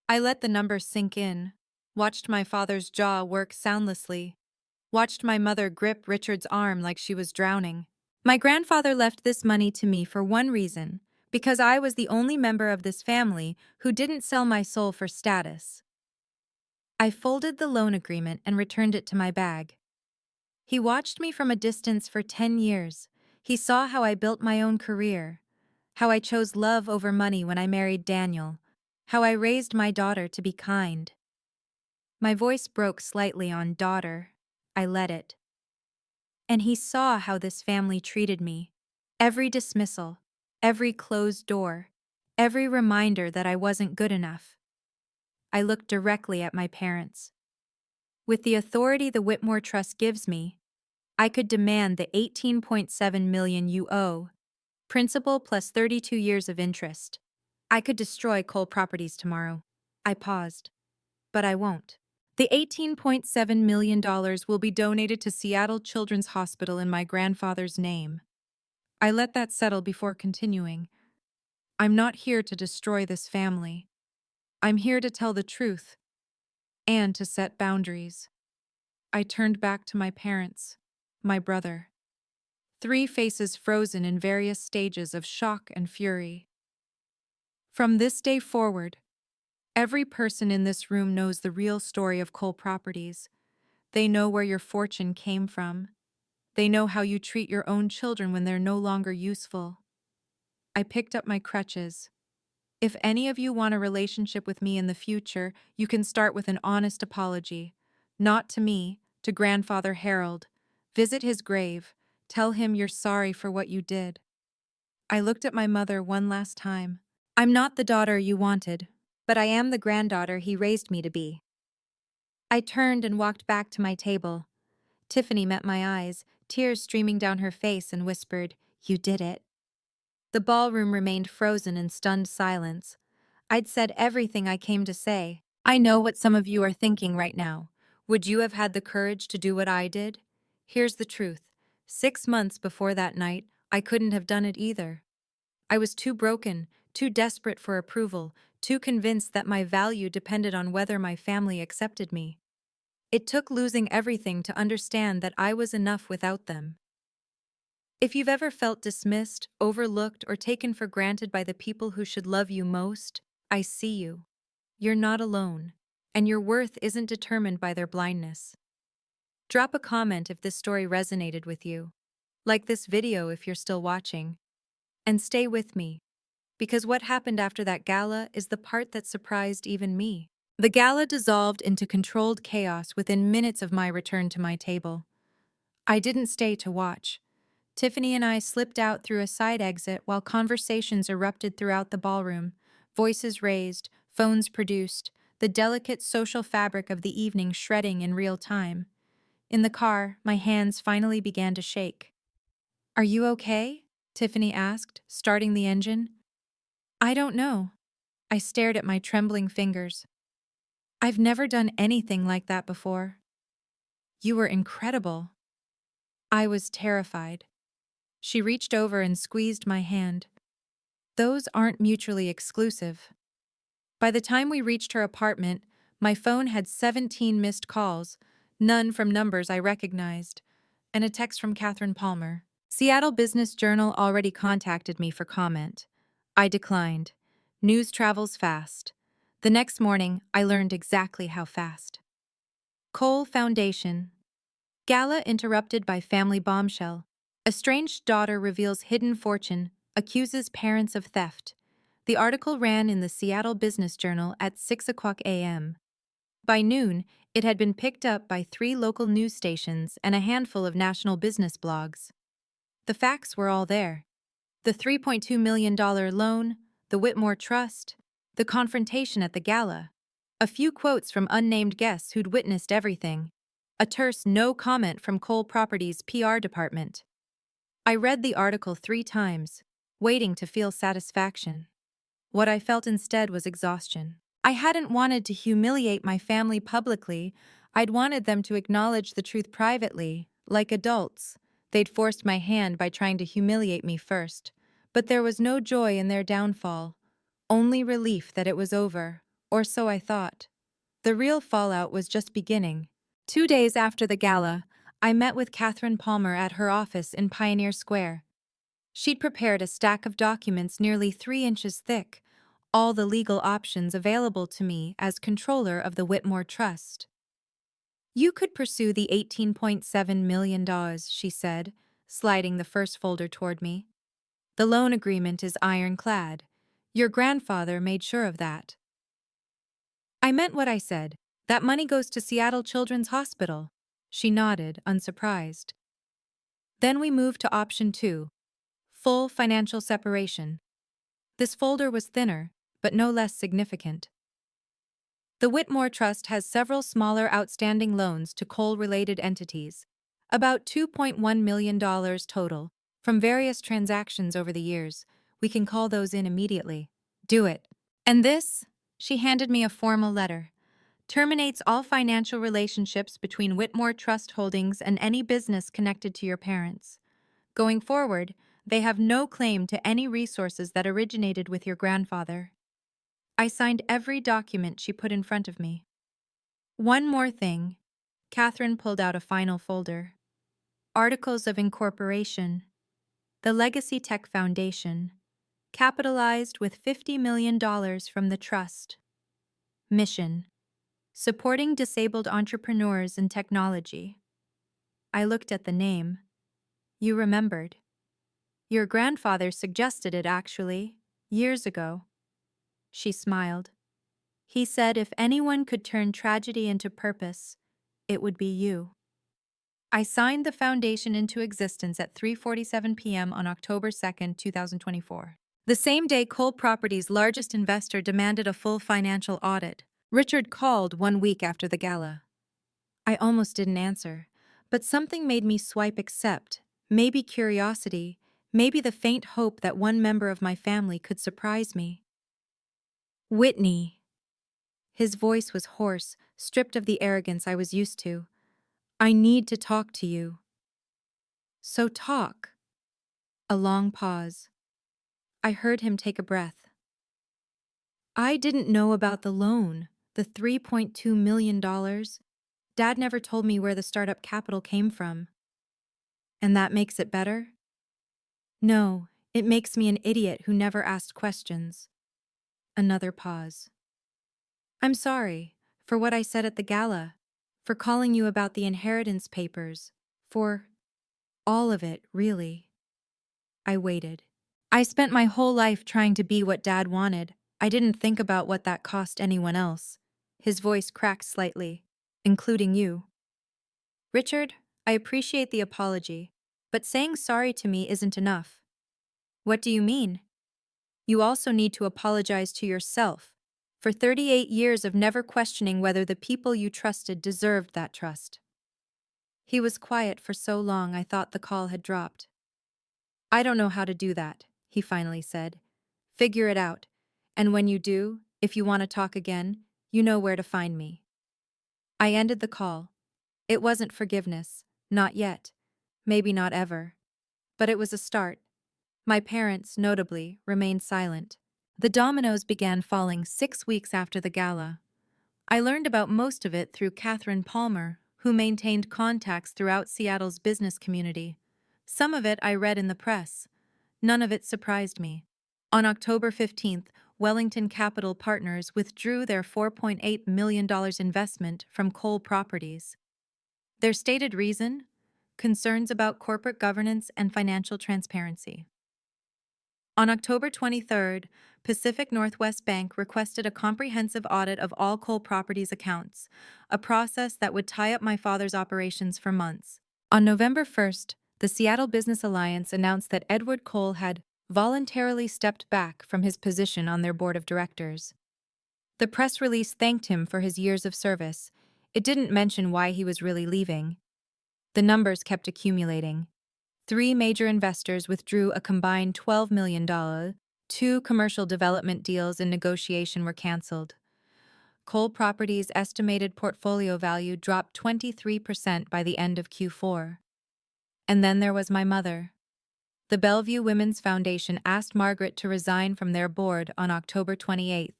I let the number sink in, watched my father's jaw work soundlessly, watched my mother grip Richard's arm like she was drowning. My grandfather left this money to me for one reason, because I was the only member of this family who didn't sell my soul for status. I folded the loan agreement and returned it to my bag. He watched me from a distance for 10 years. He saw how I built my own career, how I chose love over money when I married Daniel, how I raised my daughter to be kind. My voice broke slightly on daughter. I let it. And he saw how this family treated me. Every dismissal, every closed door, every reminder that I wasn't good enough. I looked directly at my parents. With the authority the Whitmore Trust gives me, I could demand the 18.7 million you owe, principal plus 32 years of interest. I could destroy Cole Properties tomorrow. I paused. But I won't. The $18.7 million will be donated to Seattle Children's Hospital in my grandfather's name. I let that settle before continuing. I'm not here to destroy this family. I'm here to tell the truth and to set boundaries. I turned back to my parents, my brother. Three faces frozen in various stages of shock and fury. From this day forward, every person in this room knows the real story of Cole Properties. They know where your fortune came from. They know how you treat your own children when they're no longer useful. I picked up my crutches. If any of you want a relationship with me in the future, you can start with an honest apology. Not to me, to Grandfather Harold. Visit his grave. Tell him you're sorry for what you did. I looked at my mother one last time. I'm not the daughter you wanted, but I am the granddaughter he raised me to be. I turned and walked back to my table. Tiffany met my eyes, tears streaming down her face, and whispered, "You did it." The ballroom remained frozen in stunned silence. I'd said everything I came to say. I know what some of you are thinking right now. Would you have had the courage to do what I did? Here's the truth. 6 months before that night, I couldn't have done it either. I was too broken, too desperate for approval, too convinced that my value depended on whether my family accepted me. It took losing everything to understand that I was enough without them. If you've ever felt dismissed, overlooked, or taken for granted by the people who should love you most, I see you. You're not alone, and your worth isn't determined by their blindness. Drop a comment if this story resonated with you. Like this video if you're still watching. And stay with me, because what happened after that gala is the part that surprised even me. The gala dissolved into controlled chaos within minutes of my return to my table. I didn't stay to watch. Tiffany and I slipped out through a side exit while conversations erupted throughout the ballroom, voices raised, phones produced, the delicate social fabric of the evening shredding in real time. In the car, my hands finally began to shake. "Are you okay?" Tiffany asked, starting the engine. "I don't know." I stared at my trembling fingers. "I've never done anything like that before." "You were incredible." I was terrified. She reached over and squeezed my hand. "Those aren't mutually exclusive." By the time we reached her apartment, my phone had 17 missed calls, none from numbers I recognized, and a text from Catherine Palmer. Seattle Business Journal already contacted me for comment. I declined. News travels fast. The next morning, I learned exactly how fast. Cole Foundation. Gala interrupted by family bombshell. Estranged daughter reveals hidden fortune, accuses parents of theft. The article ran in the Seattle Business Journal at 6 o'clock a.m. By noon, it had been picked up by 3 local news stations and a handful of national business blogs. The facts were all there. The $3.2 million loan, the Whitmore Trust, the confrontation at the gala, a few quotes from unnamed guests who'd witnessed everything, a terse no comment from Cole Properties' PR department. I read the article 3 times, waiting to feel satisfaction. What I felt instead was exhaustion. I hadn't wanted to humiliate my family publicly. I'd wanted them to acknowledge the truth privately, like adults. They'd forced my hand by trying to humiliate me first. But there was no joy in their downfall, only relief that it was over, or so I thought. The real fallout was just beginning. 2 days after the gala, I met with Catherine Palmer at her office in Pioneer Square. She'd prepared a stack of documents nearly 3 inches thick, all the legal options available to me as controller of the Whitmore Trust. "You could pursue the $18.7 million, she said, sliding the first folder toward me. "The loan agreement is ironclad. Your grandfather made sure of that." I meant what I said. That money goes to Seattle Children's Hospital. She nodded, unsurprised. Then we moved to option 2, full financial separation. This folder was thinner, but no less significant. The Whitmore Trust has several smaller outstanding loans to coal-related entities, about $2.1 million total, from various transactions over the years. We can call those in immediately. Do it. And this, she handed me a formal letter, terminates all financial relationships between Whitmore Trust Holdings and any business connected to your parents. Going forward, they have no claim to any resources that originated with your grandfather. I signed every document she put in front of me. One more thing. Catherine pulled out a final folder. Articles of Incorporation. The Legacy Tech Foundation. Capitalized with $50 million from the trust. Mission. Supporting disabled entrepreneurs in technology. I looked at the name. You remembered. Your grandfather suggested it, actually, years ago. She smiled. He said if anyone could turn tragedy into purpose, it would be you. I signed the foundation into existence at 3:47 p.m. on October 2nd, 2024. The same day Cole Properties' largest investor demanded a full financial audit. Richard called 1 week after the gala. I almost didn't answer, but something made me swipe accept, maybe curiosity, maybe the faint hope that one member of my family could surprise me. Whitney. His voice was hoarse, stripped of the arrogance I was used to. I need to talk to you. So talk. A long pause. I heard him take a breath. I didn't know about the loan, the $3.2 million. Dad never told me where the startup capital came from. And that makes it better? No, it makes me an idiot who never asked questions. Another pause. I'm sorry for what I said at the gala, for calling you about the inheritance papers, for all of it, really. I waited. I spent my whole life trying to be what Dad wanted. I didn't think about what that cost anyone else. His voice cracked slightly, including you. Richard, I appreciate the apology, but saying sorry to me isn't enough. What do you mean? You also need to apologize to yourself for 38 years of never questioning whether the people you trusted deserved that trust. He was quiet for so long I thought the call had dropped. I don't know how to do that, he finally said. Figure it out. And when you do, if you want to talk again, you know where to find me. I ended the call. It wasn't forgiveness, not yet, maybe not ever. But it was a start. My parents, notably, remained silent. The dominoes began falling 6 weeks after the gala. I learned about most of it through Catherine Palmer, who maintained contacts throughout Seattle's business community. Some of it I read in the press. None of it surprised me. On October 15th, Wellington Capital Partners withdrew their $4.8 million investment from Cole Properties. Their stated reason? Concerns about corporate governance and financial transparency. On October 23rd, Pacific Northwest Bank requested a comprehensive audit of all Cole Properties accounts, a process that would tie up my father's operations for months. On November 1st, the Seattle Business Alliance announced that Edward Cole had voluntarily stepped back from his position on their board of directors. The press release thanked him for his years of service. It didn't mention why he was really leaving. The numbers kept accumulating. 3 major investors withdrew a combined $12 million. 2 commercial development deals in negotiation were canceled. Cole Properties' estimated portfolio value dropped 23% by the end of Q4. And then there was my mother. The Bellevue Women's Foundation asked Margaret to resign from their board on October 28th.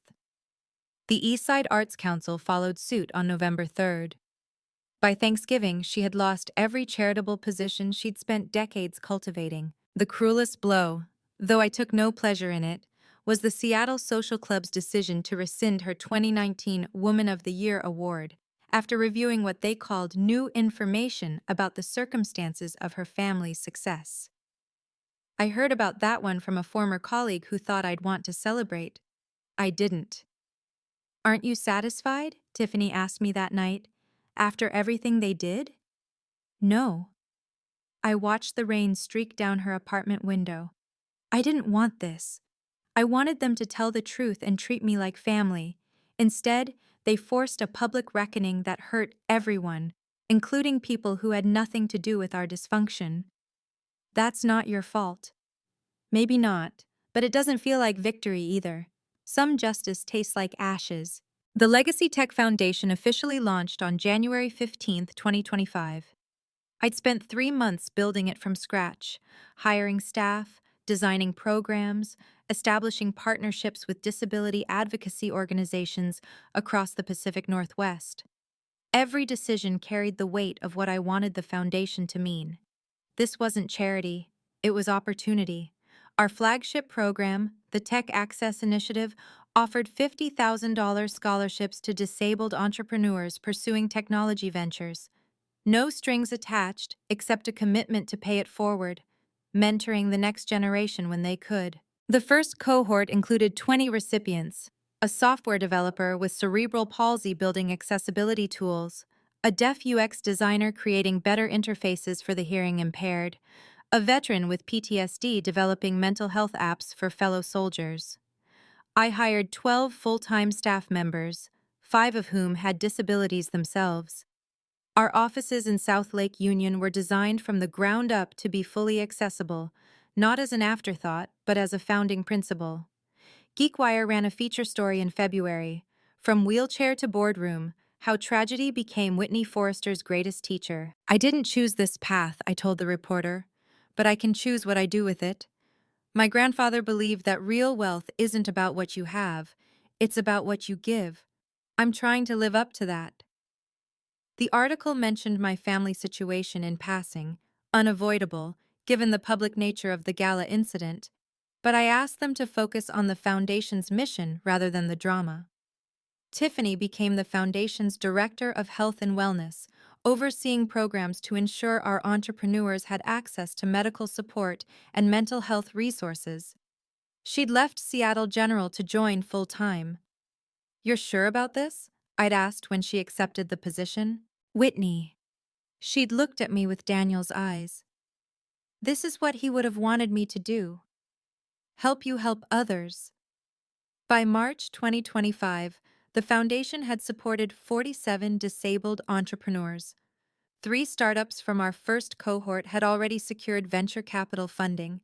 The Eastside Arts Council followed suit on November 3rd. By Thanksgiving, she had lost every charitable position she'd spent decades cultivating. The cruelest blow, though I took no pleasure in it, was the Seattle Social Club's decision to rescind her 2019 Woman of the Year award after reviewing what they called new information about the circumstances of her family's success. I heard about that one from a former colleague who thought I'd want to celebrate. I didn't. Aren't you satisfied? Tiffany asked me that night. After everything they did? No. I watched the rain streak down her apartment window. I didn't want this. I wanted them to tell the truth and treat me like family. Instead, They forced a public reckoning that hurt everyone, including people who had nothing to do with our dysfunction. That's not your fault. Maybe not, but it doesn't feel like victory either. Some justice tastes like ashes. The Legacy Tech Foundation officially launched on January 15, 2025. I'd spent 3 months building it from scratch, hiring staff, designing programs, establishing partnerships with disability advocacy organizations across the Pacific Northwest. Every decision carried the weight of what I wanted the foundation to mean. This wasn't charity, it was opportunity. Our flagship program, the Tech Access Initiative, offered $50,000 scholarships to disabled entrepreneurs pursuing technology ventures. No strings attached, except a commitment to pay it forward, mentoring the next generation when they could. The first cohort included 20 recipients: a software developer with cerebral palsy building accessibility tools, a deaf UX designer creating better interfaces for the hearing impaired, a veteran with PTSD developing mental health apps for fellow soldiers. I hired 12 full-time staff members, 5 of whom had disabilities themselves. Our offices in South Lake Union were designed from the ground up to be fully accessible, not as an afterthought, but as a founding principle. GeekWire ran a feature story in February, From Wheelchair to Boardroom, How Tragedy Became Whitney Forrester's Greatest Teacher. I didn't choose this path, I told the reporter, but I can choose what I do with it. My grandfather believed that real wealth isn't about what you have, it's about what you give. I'm trying to live up to that. The article mentioned my family situation in passing, unavoidable, given the public nature of the gala incident, but I asked them to focus on the foundation's mission rather than the drama. Tiffany became the foundation's Director of Health and Wellness, overseeing programs to ensure our entrepreneurs had access to medical support and mental health resources. She'd left Seattle General to join full-time. "You're sure about this?" I'd asked when she accepted the position. "Whitney." She'd looked at me with Daniel's eyes. "This is what he would have wanted me to do. Help you help others." By March 2025, the foundation had supported 47 disabled entrepreneurs. 3 startups from our first cohort had already secured venture capital funding.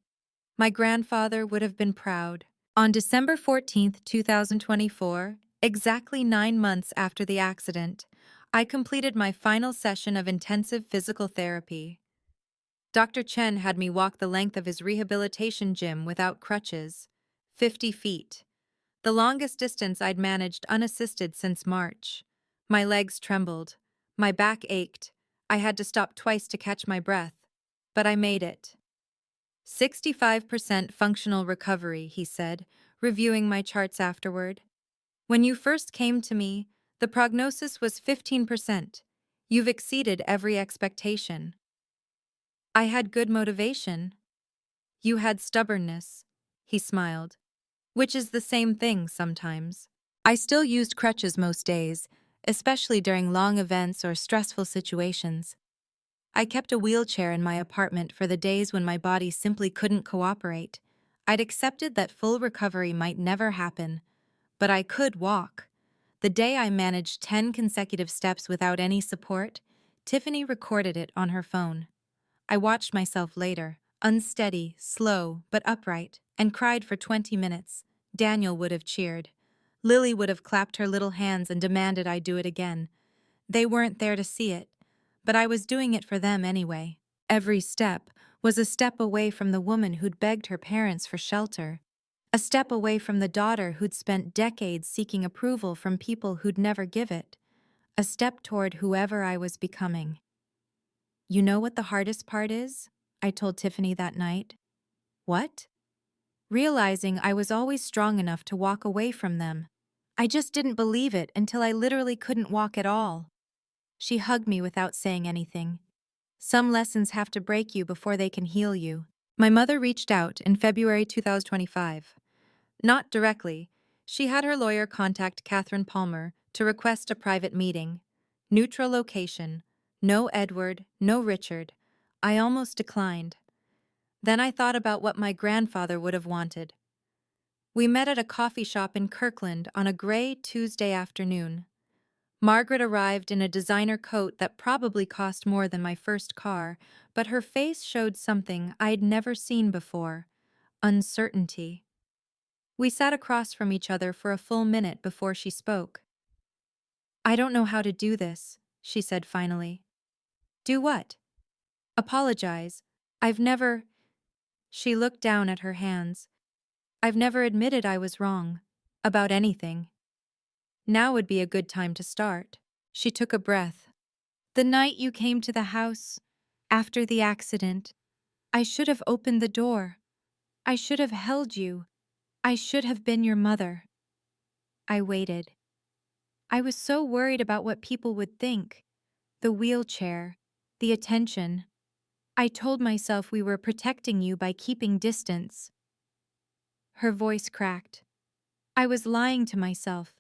My grandfather would have been proud. On December 14, 2024, exactly 9 months after the accident, I completed my final session of intensive physical therapy. Dr. Chen had me walk the length of his rehabilitation gym without crutches, 50 feet. The longest distance I'd managed unassisted since March. My legs trembled. My back ached. I had to stop twice to catch my breath. But I made it. 65% functional recovery, he said, reviewing my charts afterward. "When you first came to me, the prognosis was 15%. You've exceeded every expectation." I had good motivation. "You had stubbornness," he smiled. "Which is the same thing sometimes." I still used crutches most days, especially during long events or stressful situations. I kept a wheelchair in my apartment for the days when my body simply couldn't cooperate. I'd accepted that full recovery might never happen, but I could walk. The day I managed 10 consecutive steps without any support, Tiffany recorded it on her phone. I watched myself later, unsteady, slow, but upright, and cried for 20 minutes. Daniel would have cheered. Lily would have clapped her little hands and demanded I do it again. They weren't there to see it, but I was doing it for them anyway. Every step was a step away from the woman who'd begged her parents for shelter, a step away from the daughter who'd spent decades seeking approval from people who'd never give it, a step toward whoever I was becoming. "You know what the hardest part is?" I told Tiffany that night. "What?" "Realizing I was always strong enough to walk away from them. I just didn't believe it until I literally couldn't walk at all." She hugged me without saying anything. "Some lessons have to break you before they can heal you." My mother reached out in February 2025. Not directly. She had her lawyer contact Catherine Palmer to request a private meeting. Neutral location. No Edward, no Richard. I almost declined. Then I thought about what my grandfather would have wanted. We met at a coffee shop in Kirkland on a gray Tuesday afternoon. Margaret arrived in a designer coat that probably cost more than my first car, but her face showed something I'd never seen before: uncertainty. We sat across from each other for a full minute before she spoke. "I don't know how to do this," she said finally. "Do what?" "Apologize. I've never—" She looked down at her hands. "I've never admitted I was wrong. About anything. Now would be a good time to start." She took a breath. "The night you came to the house, after the accident, I should have opened the door. I should have held you. I should have been your mother." I waited. I was so worried about what people would think. The wheelchair, the attention. I told myself we were protecting you by keeping distance. Her voice cracked. I was lying to myself.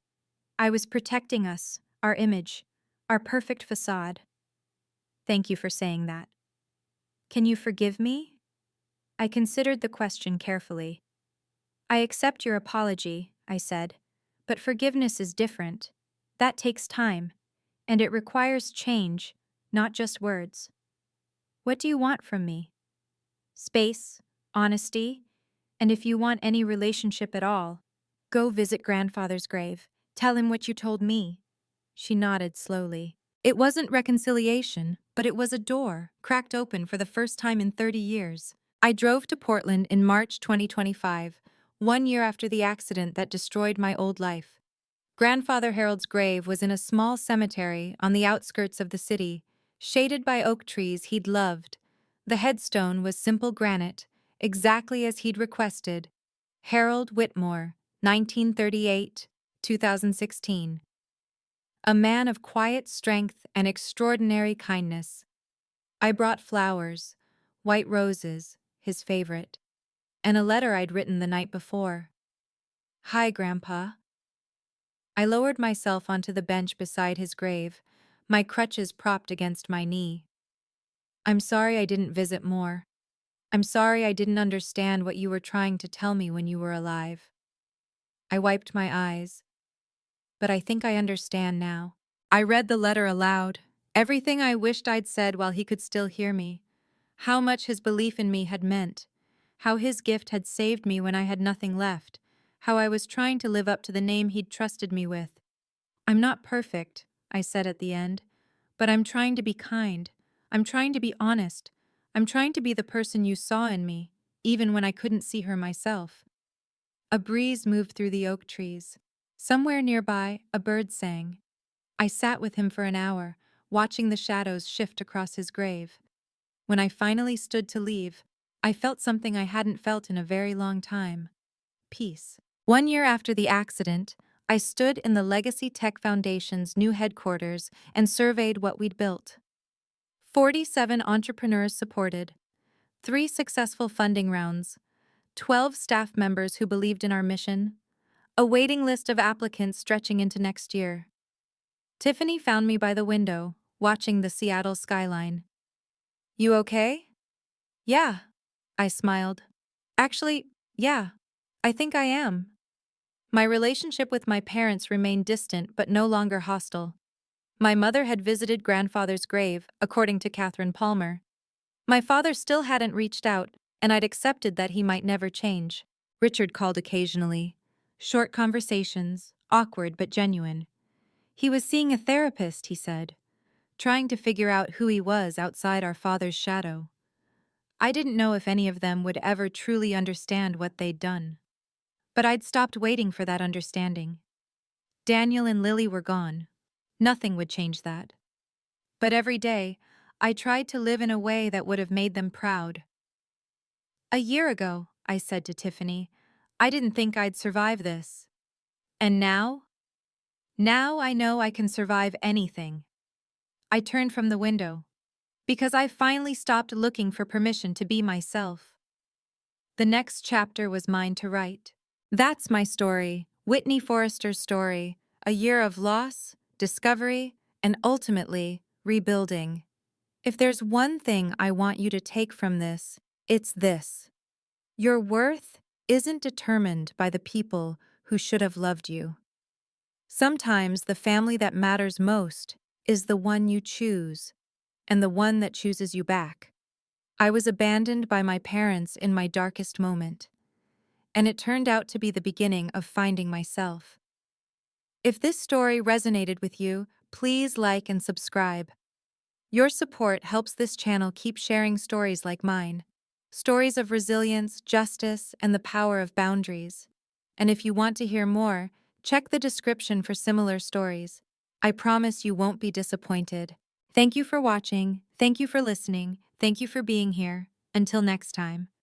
I was protecting us, our image, our perfect facade. Thank you for saying that. Can you forgive me? I considered the question carefully. "I accept your apology," I said, "but forgiveness is different. That takes time, and it requires change, not just words. What do you want from me?" "Space, honesty, and if you want any relationship at all, go visit grandfather's grave. Tell him what you told me." She nodded slowly. It wasn't reconciliation, but it was a door, cracked open for the first time in 30 years. I drove to Portland in March 2025, 1 year after the accident that destroyed my old life. Grandfather Harold's grave was in a small cemetery on the outskirts of the city, shaded by oak trees he'd loved. The headstone was simple granite, exactly as he'd requested: Harold Whitmore, 1938, 2016. A man of quiet strength and extraordinary kindness. I brought flowers, white roses, his favorite, and a letter I'd written the night before. "Hi, Grandpa." I lowered myself onto the bench beside his grave, my crutches propped against my knee. "I'm sorry I didn't visit more. I'm sorry I didn't understand what you were trying to tell me when you were alive." I wiped my eyes. "But I think I understand now." I read the letter aloud, everything I wished I'd said while he could still hear me. How much his belief in me had meant. How his gift had saved me when I had nothing left. How I was trying to live up to the name he'd trusted me with. "I'm not perfect," I said at the end, "but I'm trying to be kind. I'm trying to be honest. I'm trying to be the person you saw in me, even when I couldn't see her myself." A breeze moved through the oak trees. Somewhere nearby, a bird sang. I sat with him for an hour, watching the shadows shift across his grave. When I finally stood to leave, I felt something I hadn't felt in a very long time: peace. 1 year after the accident, I stood in the Legacy Tech Foundation's new headquarters and surveyed what we'd built. 47 entrepreneurs supported, 3 successful funding rounds, 12 staff members who believed in our mission, a waiting list of applicants stretching into next year. Tiffany found me by the window, watching the Seattle skyline. "You okay?" "Yeah," I smiled. "Actually, yeah, I think I am." My relationship with my parents remained distant but no longer hostile. My mother had visited grandfather's grave, according to Catherine Palmer. My father still hadn't reached out, and I'd accepted that he might never change. Richard called occasionally. Short conversations, awkward but genuine. He was seeing a therapist, he said, trying to figure out who he was outside our father's shadow. I didn't know if any of them would ever truly understand what they'd done. But I'd stopped waiting for that understanding. Daniel and Lily were gone. Nothing would change that. But every day, I tried to live in a way that would have made them proud. "A year ago," I said to Tiffany, "I didn't think I'd survive this. And now? Now I know I can survive anything." I turned from the window, because I finally stopped looking for permission to be myself. The next chapter was mine to write. That's my story, Whitney Forrester's story, a year of loss, discovery, and ultimately, rebuilding. If there's one thing I want you to take from this, it's this: your worth isn't determined by the people who should have loved you. Sometimes the family that matters most is the one you choose, and the one that chooses you back. I was abandoned by my parents in my darkest moment, and it turned out to be the beginning of finding myself. If this story resonated with you, please like and subscribe. Your support helps this channel keep sharing stories like mine. Stories of resilience, justice, and the power of boundaries. And if you want to hear more, check the description for similar stories. I promise you won't be disappointed. Thank you for watching, thank you for listening, thank you for being here. Until next time.